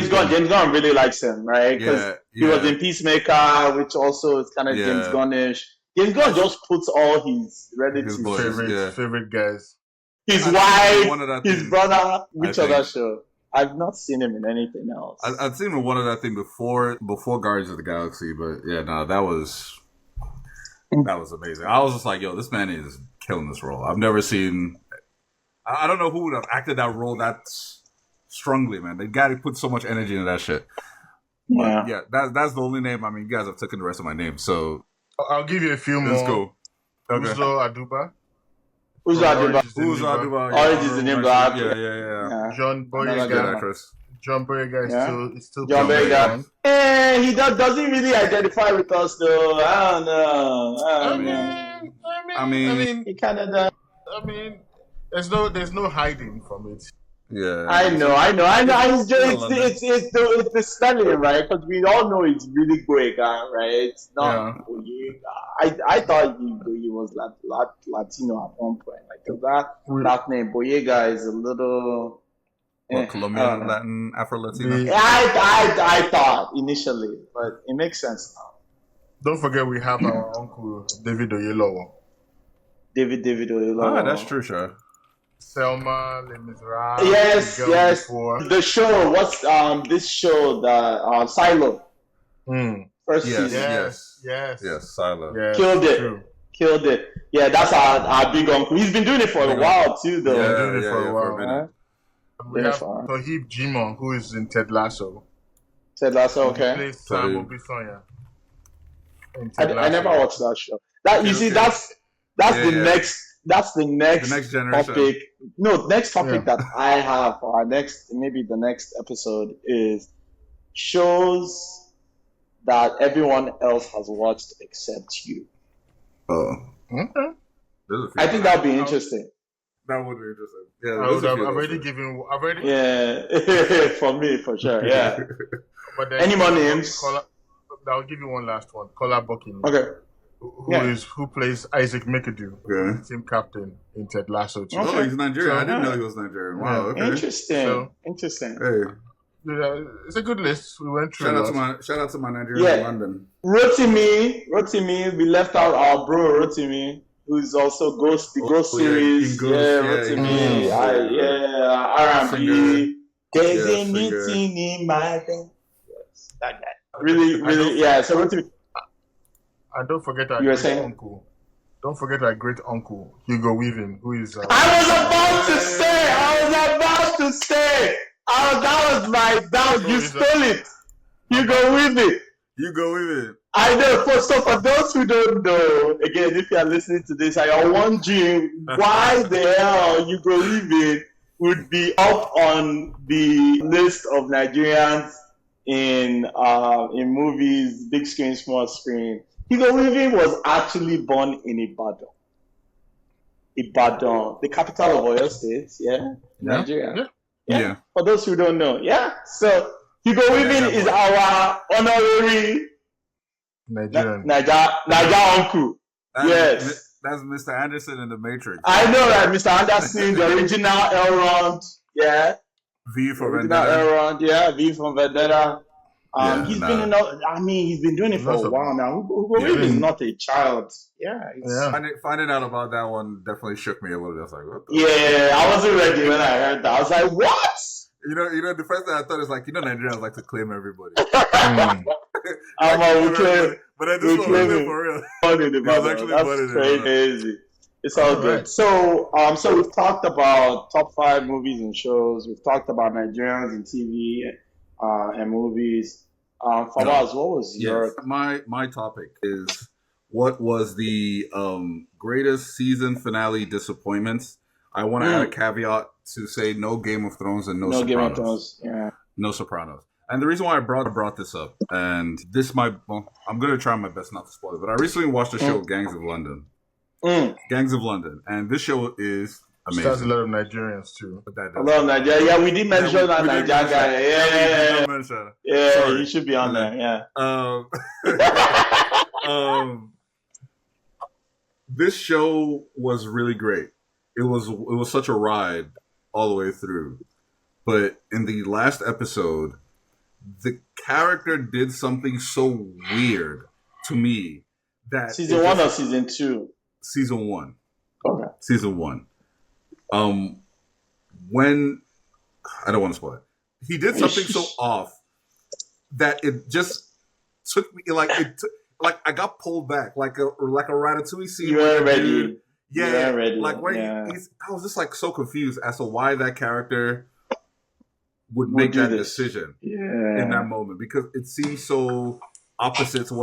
Gunn really likes him, right? Because he was in Peacemaker, which also is kind of James Gunnish. James Gunn just puts all his relatives, favorite guys. his wife, his brother. Which other show? I've not seen him in anything else. I've seen him in one of that thing before Guardians of the Galaxy, but yeah, no, that was amazing. I was just like, yo, this man is killing this role. I've never seen. I don't know who would have acted that role that strongly, man. They got to put so much energy into that shit. But yeah, that's the only name. I mean, you guys have taken the rest of my names, so I'll give you a few more. Let's go. Okay. Uzo Aduba. Orange is the New Black. Yeah. John Boyega. John Boyega is still John Boyega. He doesn't really identify with us though. I don't know. I mean, he kind of does. I mean, there's no hiding from it. Yeah, I know. It's the spelling, right? Because we all know it's really Boyega, right? It's not Boyega. I thought he was Latino at one point. Like that name Boyega is a little Colombian, Latin, Afro-Latino. I thought initially, but it makes sense now. Don't forget we have our uncle David Oyelowo. David Oyelowo. Ah, that's true, sure. Selma, Les Miserables. Yes. The show, what's this show, the Silo. First season. Yes, Silo. Yes, Killed it. Yeah, that's our big uncle. He's been doing it for a while too, though. Doing it for a while. We have Tohib Jimon, who is in Ted Lasso. Okay. He plays Sam Obisonya. I never watched that show. That's the next generation topic. No, next topic that I have for the next episode is shows that everyone else has watched except you. Oh, okay. I think that would be interesting. That would be interesting. Yeah, I've already given. Yeah, for me, for sure. Yeah. But then any more names? I'll give you one last one. Kola Bucking. Okay. Who plays Isaac McAdoo, team captain in Ted Lasso too. Oh, he's Nigerian. I didn't know he was Nigerian. Wow, okay. Interesting. Hey. It's a good list. We went through. Shout out to my Nigerian in London. Rotimi, we left out our bro Rotimi, who's also Ghost series. Rotimi. R&B. There's a meeting in my head. Yes, that guy. Really, so Rotimi. And don't forget our great uncle. Don't forget our great uncle, Hugo Weaving, who is... I was about to say! You stole it! Hugo Weaving. I know, for those who don't know, again, if you are listening to this, I am wondering why the hell Hugo Weaving would be up on the list of Nigerians in movies, big screen, small screen. Hugo Weaving was actually born in Ibadan, the capital of Oyo State, Nigeria. Yeah. For those who don't know, So Hugo Weaving is our honorary Niger uncle. Yes. That's Mr. Anderson in The Matrix. I know, right? Mr. Anderson, the original Elrond. Yeah. V for Vendetta. V from Vendetta. He's been doing it for a while now. Hugo Weaving is not a child. Finding out about that one definitely shook me a little bit. I was like, what the I wasn't ready when I heard that. I was like, what? You know, the first thing I thought is like, Nigerians like to claim everybody. We claim. But then this one was for real. That's crazy. It's all good. So we've talked about top 5 movies and shows. We've talked about Nigerians in TV and movies. Fawaz, what was your... My topic is what was the greatest season finale disappointments. I want to add a caveat to say no Game of Thrones and no Sopranos. Game of Thrones, No Sopranos. And the reason why I brought this up, and this I'm going to try my best not to spoil it, but I recently watched the show Gangs of London. Gangs of London. And this show is amazing. There's a lot of Nigerians too. A lot of Nigerians. Yeah, we did mention that Nigerian guy. Yeah, you should be on there. This show was really great. It was such a ride all the way through. But in the last episode, the character did something so weird to me that season 1 or season 2? Season 1. Okay. Season 1. When I don't want to spoil it, he did something so off that it just took me like I got pulled back like a Ratatouille scene. You weren't ready. Yeah, like where I was just like so confused as to why that character would make that decision in that moment, because it seems so opposite to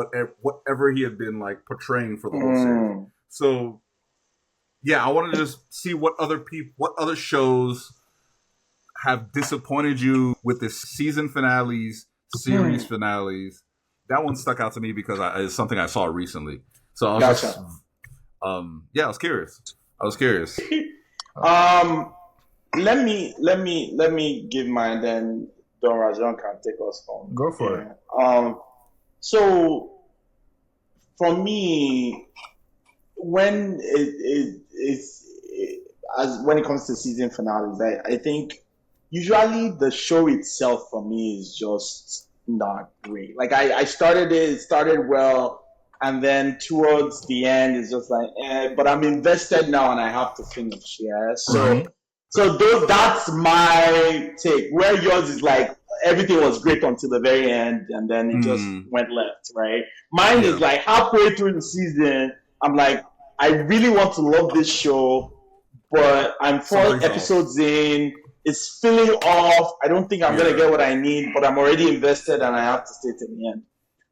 whatever he had been like portraying for the whole series. So yeah, I wanted to just see what other shows have disappointed you with the season finales, series finales. That one stuck out to me because it's something I saw recently. So I was just, I was curious. Let me give mine, then Don Rajon can take us home. Go for it. So for me, when when it comes to season finales, I think usually the show itself for me is just not great. Like it started well, and then towards the end it's just like, but I'm invested now and I have to finish. Yeah. So that's my take. Where yours is like everything was great until the very end and then it just went left, right? Mine is like halfway through the season, I'm like, I really want to love this show, but I'm 4 episodes in. It's feeling off. I don't think I'm going to get what I need, but I'm already invested and I have to stay to the end.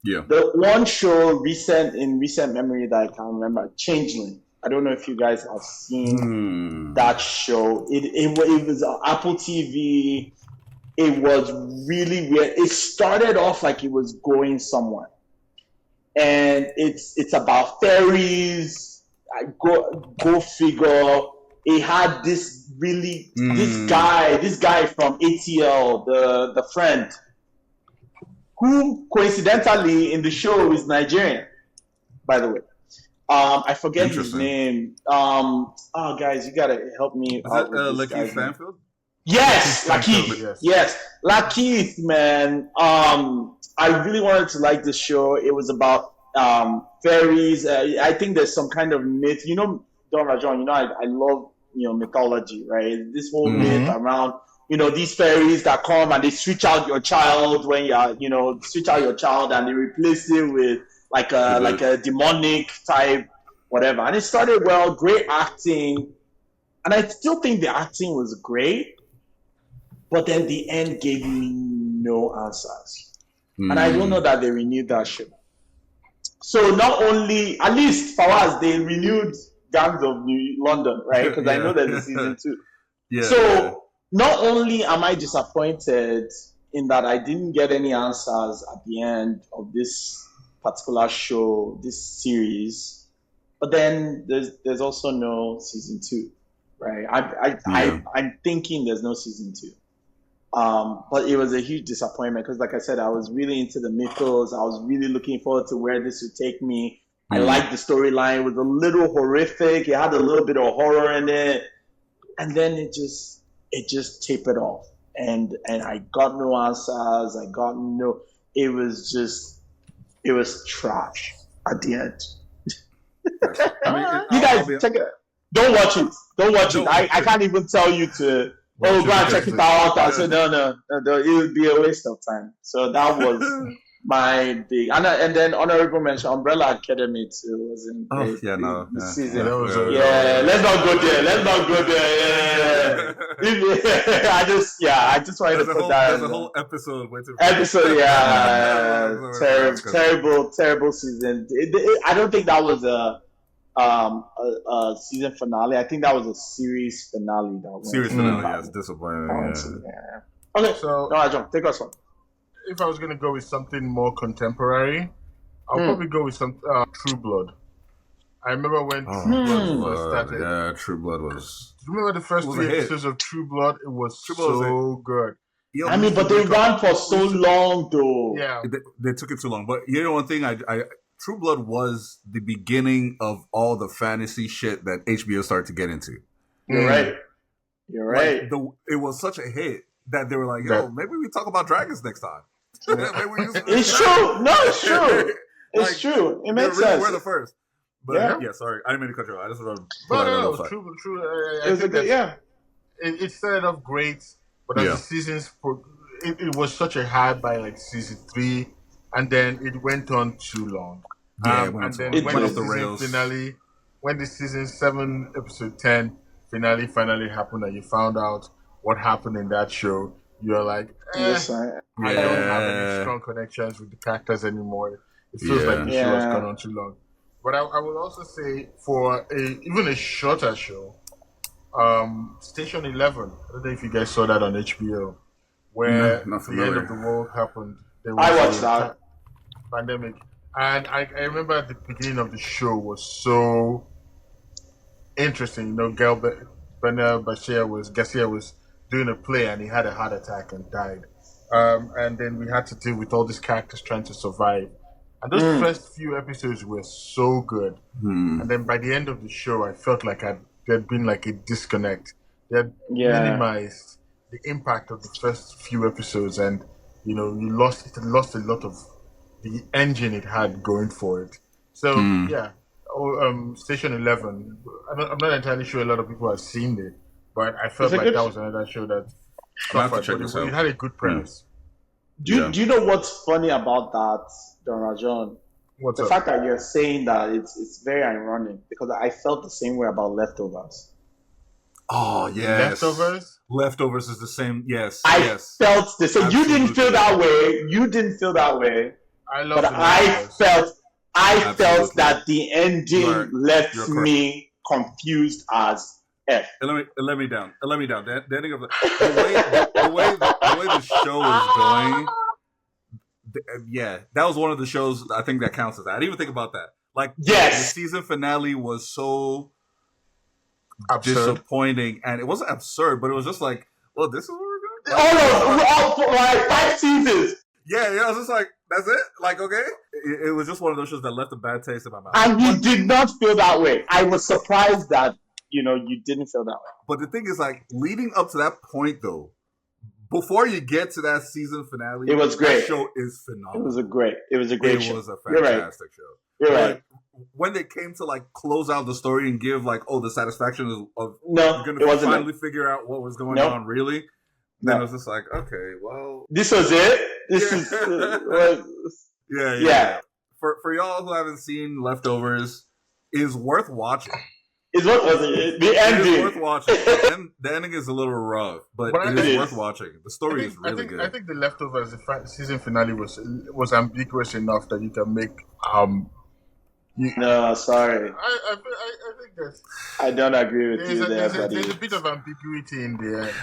Yeah. The one show in recent memory that I can remember, Changeling. I don't know if you guys have seen that show. It was on Apple TV. It was really weird. It started off like it was going somewhere. And it's about fairies. Go figure. It had this really this guy from ATL, the friend, who coincidentally in the show is Nigerian, by the way. I forget his name. Guys, you gotta help me. Is that Lakeith Stanfield? Yes, Lakeith. Yes, Lakeith, man. I really wanted to like this show. It was about fairies. I think there's some kind of myth. You know, Don Rajon, I love mythology, right? This whole myth around these fairies that come and they switch out your child when switch out your child and they replace it with like a demonic type whatever. And it started well, great acting, and I still think the acting was great, but then the end gave me no answers. And I don't know that they renewed that show. So not only, at least Fawaz, they renewed Gangs of New London, right? Because I know there's a season 2. So not only am I disappointed in that I didn't get any answers at the end of this particular show, this series, but then there's also no season 2, right? I'm thinking there's no season 2. But it was a huge disappointment because, like I said, I was really into the mythos. I was really looking forward to where this would take me. I liked the storyline. It was a little horrific. It had a little bit of horror in it. And then it just tapered off. And I got no answers. It was trash at the end. You guys, check it. Don't watch it. I can't even tell you to, go and check it out. I said, no, it would be a waste of time. So that was my big, and then honorable mention, Umbrella Academy too was in the season. Let's not go there. I just wanted to put that. There's a whole episode. Terrible season. I don't think that was a season finale. I think that was a series finale. It's disappointing. Okay, so John, take us on. If I was going to go with something more contemporary, I'll probably go with some True Blood. I remember when True Blood was started. Yeah, True Blood was. Do you remember the first 3 episodes of True Blood? It was so good. I mean, but they ran for so long, though. Yeah, they took it too long. But one thing, True Blood was the beginning of all the fantasy shit that HBO started to get into. You're right. It was such a hit that they were like, maybe we talk about dragons next time. It's true. No, it's true. It's true. It makes sense. We're the first. But sorry, I didn't mean to cut you off. I just want to. No, true. It was a good, it started off great, but as the seasons, it was such a high by like season 3, and then it went on too long. And then when the season finale, when the season 7 episode 10 finale finally happened, and you found out what happened in that show, you're like, I don't have any strong connections with the characters anymore. It feels like the show has gone on too long. But I will also say, for even a shorter show, Station 11, I don't know if you guys saw that on HBO, where the end of the world happened. There was I watched that. Pandemic. And I remember at the beginning of the show was so interesting. You know, Garcia was doing a play and he had a heart attack and died. And then we had to deal with all these characters trying to survive. And those first few episodes were so good. And then by the end of the show, I felt like there'd been like a disconnect. They had minimized the impact of the first few episodes, and you know, it lost a lot of the engine it had going for it. So Station 11. I'm not entirely sure a lot of people have seen it, but I felt like that was another show that suffered, but it had a good premise. Do you know what's funny about that, Don Rajon? What's the fact that you're saying that it's very ironic, because I felt the same way about Leftovers. Oh yes, Leftovers is the same. Yes, I felt the same. You didn't feel that way. I felt that the ending left me confused as F. And let me down. The ending of the way the show is going. That was one of the shows I think that counts as that. I didn't even think about that. Like, the season finale was so disappointing, and it wasn't absurd, but it was just like, well, this is where we're going. All for like 5 seasons. Yeah, I was just like, that's it? Like, okay. It was just one of those shows that left a bad taste in my mouth. And you did not feel that way. I was surprised that, you didn't feel that way. But the thing is, like, leading up to that point, though, before you get to that season finale, it was great. That show is phenomenal. It was a great show. It was a fantastic show. You're right. When they came to like close out the story and give like, the satisfaction of you're gonna finally figure out what was going on, really. Then it was just like, okay, well, this was it. This is yeah. For y'all who haven't seen Leftovers, is worth watching. It's worth watching. The ending is worth watching. The ending is a little rough, but it is worth watching. The story is really good. I think the Leftovers, the season finale was ambiguous enough that you can make. No, sorry. I think that's. I don't agree with you there, buddy. There's a bit of ambiguity in there.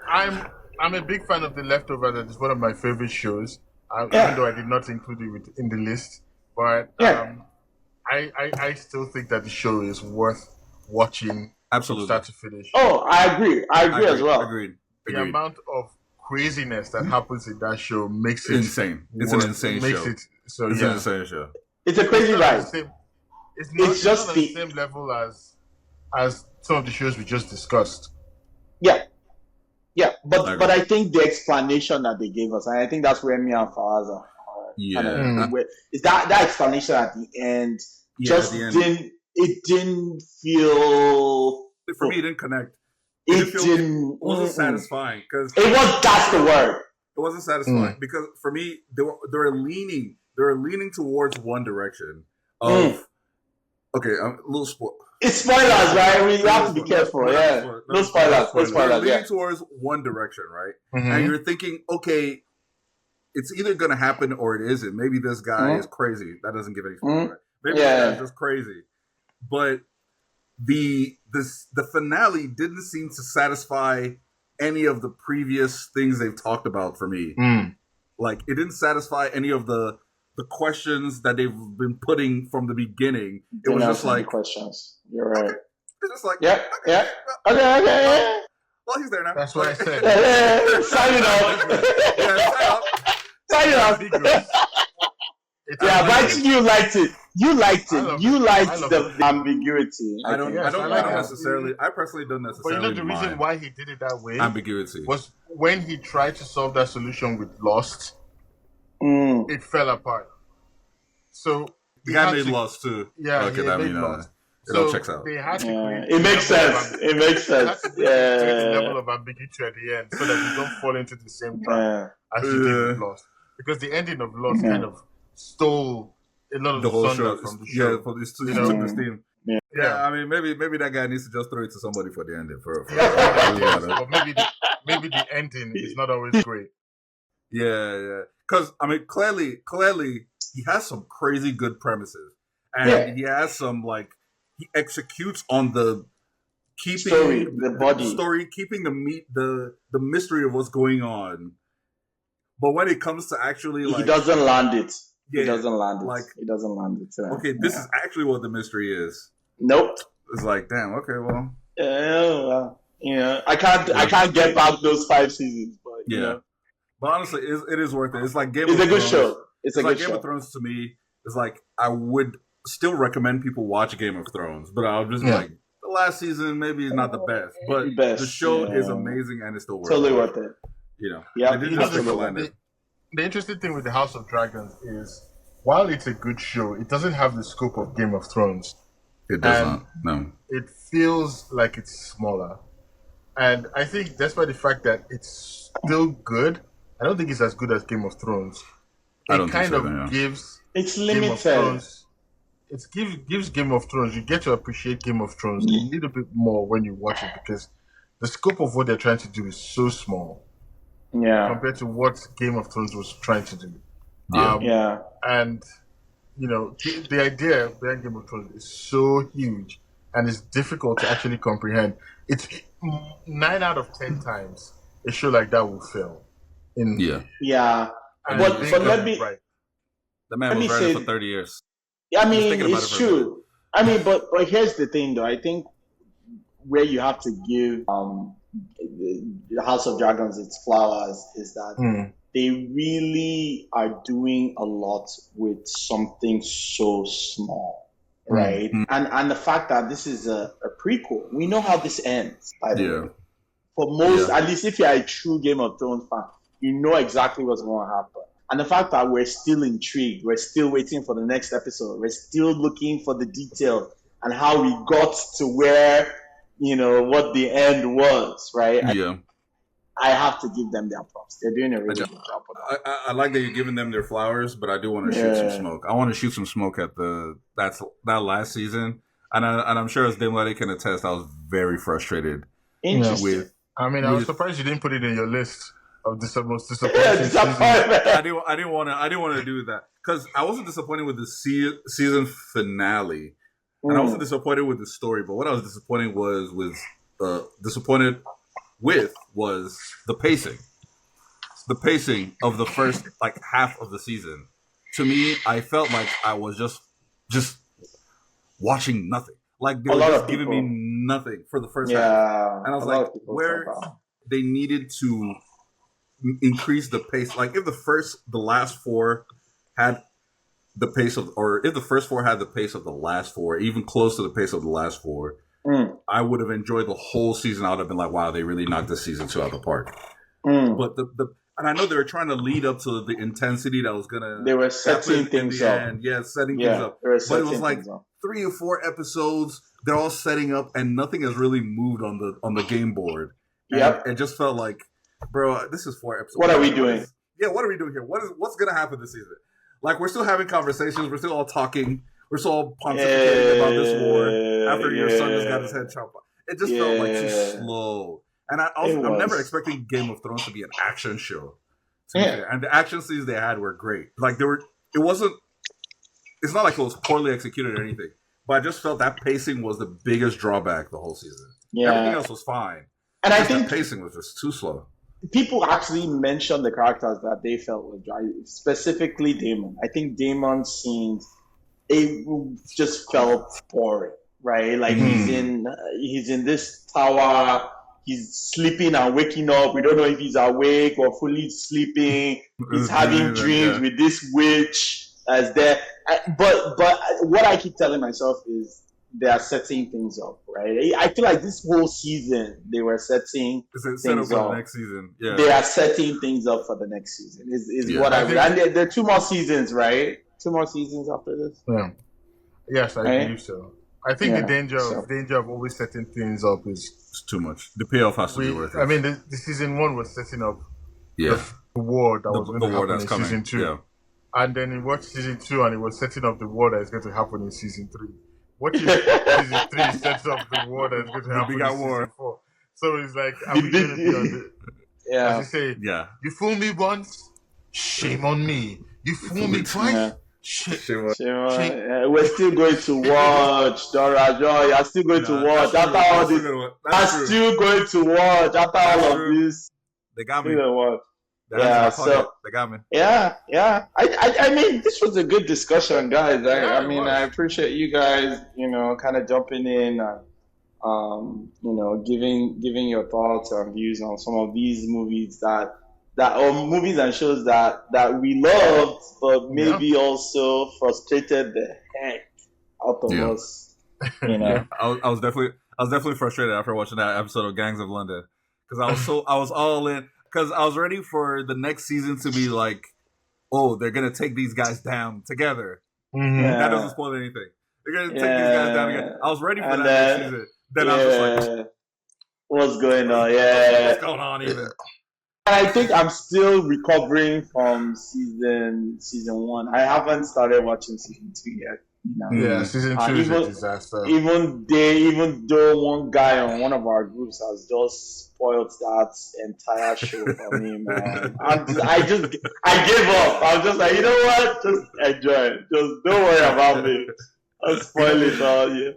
I'm a big fan of the Leftovers. It's one of my favorite shows. Even though I did not include it in the list, but I still think that the show is worth watching from start to finish. Oh, I agree as well. Agreed. The amount of craziness that happens in that show makes it insane. It's an insane show. It's an insane show. It's a crazy ride. It's just on the same level as some of the shows we just discussed. Yeah, but I think the explanation that they gave us, and I think that's where me and Fawaz are. Is that explanation at the end didn't feel. For me, it didn't connect. It wasn't satisfying because that's the word. It wasn't satisfying because for me, they were leaning towards one direction of. Okay, a little spoil. It's spoilers, right? We have to be careful. No spoilers. Leaning towards one direction, right? And you're thinking, okay, it's either going to happen or it isn't. Maybe this guy is crazy. That doesn't give any spoilers. Right? Maybe this guy's just crazy. But the finale didn't seem to satisfy any of the previous things they've talked about for me. Like, it didn't satisfy any of the questions that they've been putting from the beginning. It was just like questions. You're right. Okay. It's just like Okay. Well, he's there now. That's what I said. Sign it up. Sign it up. But I think you liked it. You liked the ambiguity. I don't like it necessarily. I personally don't necessarily. But the reason why he did it that way, ambiguity, was when he tried to solve that solution with Lost. It fell apart. So the guy made Lost too. Yeah, he made Lost. It all checks out. They had to create it makes sense. It makes sense. They had to create a level of ambiguity at the end so that you don't fall into the same trap as you did with Lost. Because the ending of Lost kind of stole a lot of the whole show from the show. Yeah, for this took the steam. Yeah, I mean, maybe that guy needs to just throw it to somebody for the ending. But maybe the ending is not always great. Yeah. Because I mean, clearly, he has some crazy good premises, and he has some he executes on the keeping the story, keeping the mystery of what's going on. But when it comes to actually, he doesn't land it. He doesn't land it. He doesn't land it. Okay, this is actually what the mystery is. Nope. It's like, damn. Okay, well. I can't get back those 5 seasons, but But honestly, it is worth it. It's like Game of Thrones. It's a good show. It's a good show. Game of Thrones to me is like, I would still recommend people watch Game of Thrones, but I'll just be like, the last season maybe is not the best, but the show is amazing and it's still worth totally worth it. The interesting thing with the House of Dragons is, while it's a good show, it doesn't have the scope of Game of Thrones. It does not. No. It feels like it's smaller. And I think despite the fact that it's still good, I don't think it's as good as Game of Thrones. Gives it's limited. Game of Thrones, gives Game of Thrones, you get to appreciate Game of Thrones a little bit more when you watch it, because the scope of what they're trying to do is so small. Compared to what Game of Thrones was trying to do. And the idea behind Game of Thrones is so huge and it's difficult to actually comprehend. It's 9 out of 10 times a show like that will fail. But let me. Right. The man was writing for 30 years. I mean, it's true. I mean, but here's the thing, though. I think where you have to give the House of Dragons its flowers is that they really are doing a lot with something so small, right? And the fact that this is a prequel, we know how this ends, by the way. For most, at least if you're a true Game of Thrones fan, you know exactly what's going to happen. And the fact that we're still intrigued, we're still waiting for the next episode, we're still looking for the details and how we got to where, what the end was, right? I have to give them their props. They're doing a really good job of that. I like that you're giving them their flowers, but I do want to shoot some smoke. I want to shoot some smoke at that last season. And I'm sure as Oludemilade can attest, I was very frustrated with. I mean, I was surprised you didn't put it in your list of the most disappointing season. I didn't want to do that because I wasn't disappointed with the season finale, and I wasn't disappointed with the story. But what I was disappointed was the pacing. The pacing of the first half of the season. To me, I felt like I was just watching nothing. Like they were just giving me nothing for the first half. And I was like, where they needed to increase the pace. Like if the last 4 had the pace of, or if the first 4 had the pace of the last 4, even close to the pace of the last 4, I would have enjoyed the whole season. I would have been like, wow, they really knocked this season 2 out of the park. But and I know they were trying to lead up to the intensity that was gonna. They were setting things up. Setting things up. But it was like 3 or 4 episodes. They're all setting up, and nothing has really moved on the game board. It just felt like, bro, this is 4 episodes. What are we doing? What are we doing here? What's gonna happen this season? Like we're still having conversations. We're still all talking. We're still all pontificating about this war after your son just got his head chopped off. It just felt like too slow. And I'm never expecting Game of Thrones to be an action show. And the action scenes they had were great. Like it's not like it was poorly executed or anything. But I just felt that pacing was the biggest drawback the whole season. Everything else was fine. And I think the pacing was just too slow. People actually mentioned the characters that they felt were dry, specifically Daemon. I think Daemon's scenes, it just felt boring, right? Like he's in this tower. He's sleeping and waking up. We don't know if he's awake or fully sleeping. He's having dreams with this witch that's there. But what I keep telling myself is they are setting things up, right? I feel like this whole season they were setting things up for the next season. Yeah. They are setting things up for the next season. Is what I read. And there are 2 more seasons, right? 2 more seasons after this. Yeah. Yes, I believe so. I think the danger of always setting things up is it's too much. The payoff has to be worth it. I mean, the season 1 was setting up the war that was going to happen in season 2. Yeah. And then you watch season 2 and it was setting up the war that is going to happen in season 3. Watching season 3 sets up the war that is going to happen in season 4. So it's like, are we going to be on the... As you say, you fool me once, shame on me. You fool me twice, shame. We're still going to watch, Dora Joy. You're still going to watch. After all this, I'm still going to watch. After all of this, they got me. They got me. Yeah. I mean, this was a good discussion, guys. I mean, I appreciate you guys, kind of jumping in and, giving your thoughts and views on some of these movies that movies and shows that we loved, but maybe also frustrated the heck out of us. I was definitely frustrated after watching that episode of Gangs of London because I was all in. Because I was ready for the next season to be like, oh, they're going to take these guys down together. Mm-hmm. That doesn't spoil anything. They're going to take these guys down again. I was ready for that next season. Then I was just like, what's going on? Yeah. What's going on even? And I think I'm still recovering from season 1. I haven't started watching season 2 yet. Yeah, season 2 is a disaster. Even though one guy on one of our groups has just spoiled that entire show for me, man. I gave up. I was just like, you know what? Just enjoy it. Just don't worry about me. I'll spoil it all. Yeah.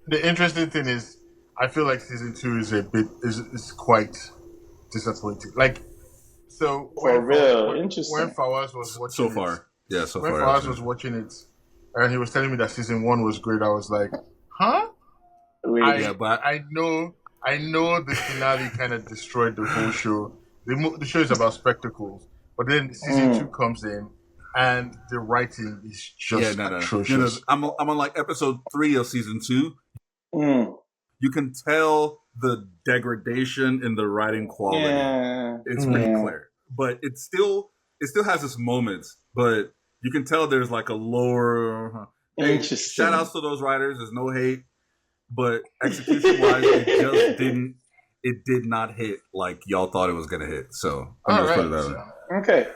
The interesting thing is, I feel like season 2 is quite disappointing. Like, so for real, interesting. When Fawaz was watching so far. When Fawaz was watching it, and he was telling me that season 1 was great, I was like, huh? But I know the finale kind of destroyed the whole show. The show is about spectacles, but then season 2 comes in, and the writing is just atrocious. I'm on like episode 3 of season 2. You can tell the degradation in the writing quality. It's pretty clear, but it still has its moments, but you can tell there's like a lower. Shout outs to those writers. There's no hate, but execution wise, it did not hit like y'all thought it was gonna hit. So I'm just putting that in. Okay.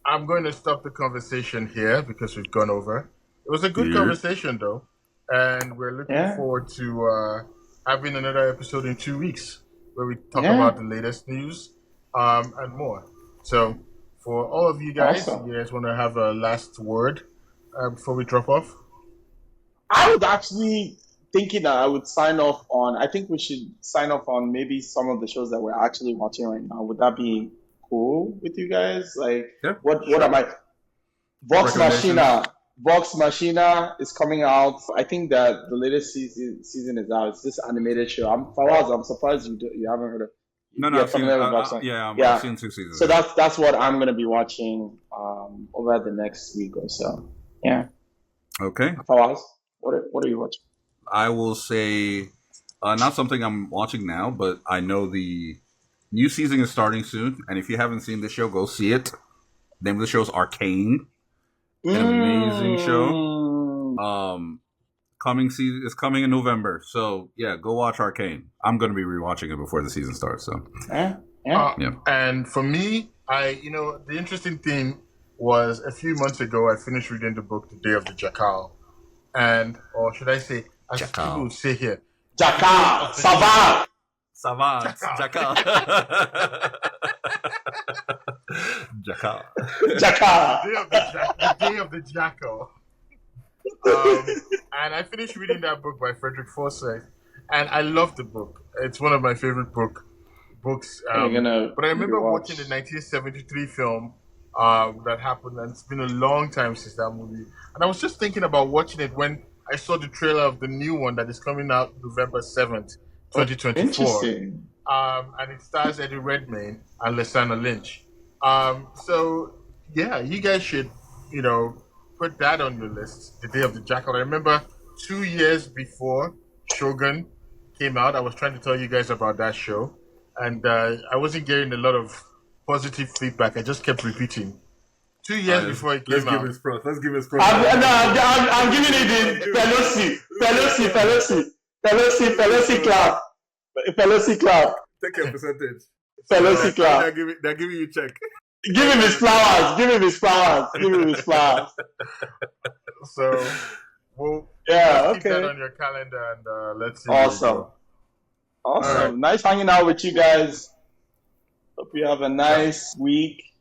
I'm going to stop the conversation here because we've gone over. It was a good conversation though, and we're looking forward to having another episode in 2 weeks where we talk about the latest news and more. So. For all of you guys, you guys want to have a last word before we drop off? I was actually thinking that I would sign off on, I think we should sign off on maybe some of the shows that we're actually watching right now. Would that be cool with you guys? Like, what am I? Vox Machina is coming out. I think that the latest season is out. It's this animated show. Fawaz, I'm surprised you haven't heard of it. No, I've seen 2 seasons. So that's what I'm going to be watching over the next week or so. Yeah. Okay. Fawaz, what are you watching? I will say not something I'm watching now, but I know the new season is starting soon, and if you haven't seen the show, go see it. The name of the show is Arcane. An amazing show. It's coming in November, so go watch Arcane. I'm going to be rewatching it before the season starts. So and for me, the interesting thing was a few months ago I finished reading the book The Day of the Jackal, or should I say, as people would say here, Jackal, Savant, Jackal, Jackal, The Day of the Jackal. And I finished reading that book by Frederick Forsyth, and I love the book. It's one of my favorite books. But I remember watching the 1973 film that happened, and it's been a long time since that movie. And I was just thinking about watching it when I saw the trailer of the new one that is coming out November 7th, 2024. Interesting. And it stars Eddie Redmayne and Lashana Lynch. So, you guys should, put that on your list, The Day of the Jackal. I remember 2 years before Shogun came out, I was trying to tell you guys about that show, and I wasn't getting a lot of positive feedback. I just kept repeating 2 years before it came out. Let's give his pro. I'm giving it the Pelosi clap. Pelosi clap. Take your percentage. Pelosi clap. They're giving you check. Give him his flowers. So, we'll keep that on your calendar and let's see. Awesome. Right. Nice hanging out with you guys. Hope you have a nice week.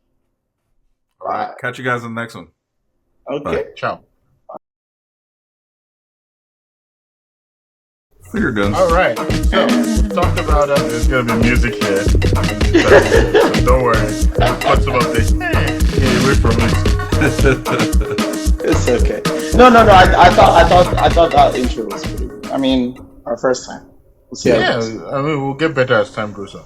All right. Catch you guys in the next one. Okay. Bye. Ciao. You're good. All right. So, talk about there's going to be music here. So don't worry. We'll put some of this. Hey, away from it. It's okay. No. I thought that intro was pretty good. I mean, our first time. We'll see. Yeah, I mean, we'll get better as time goes on.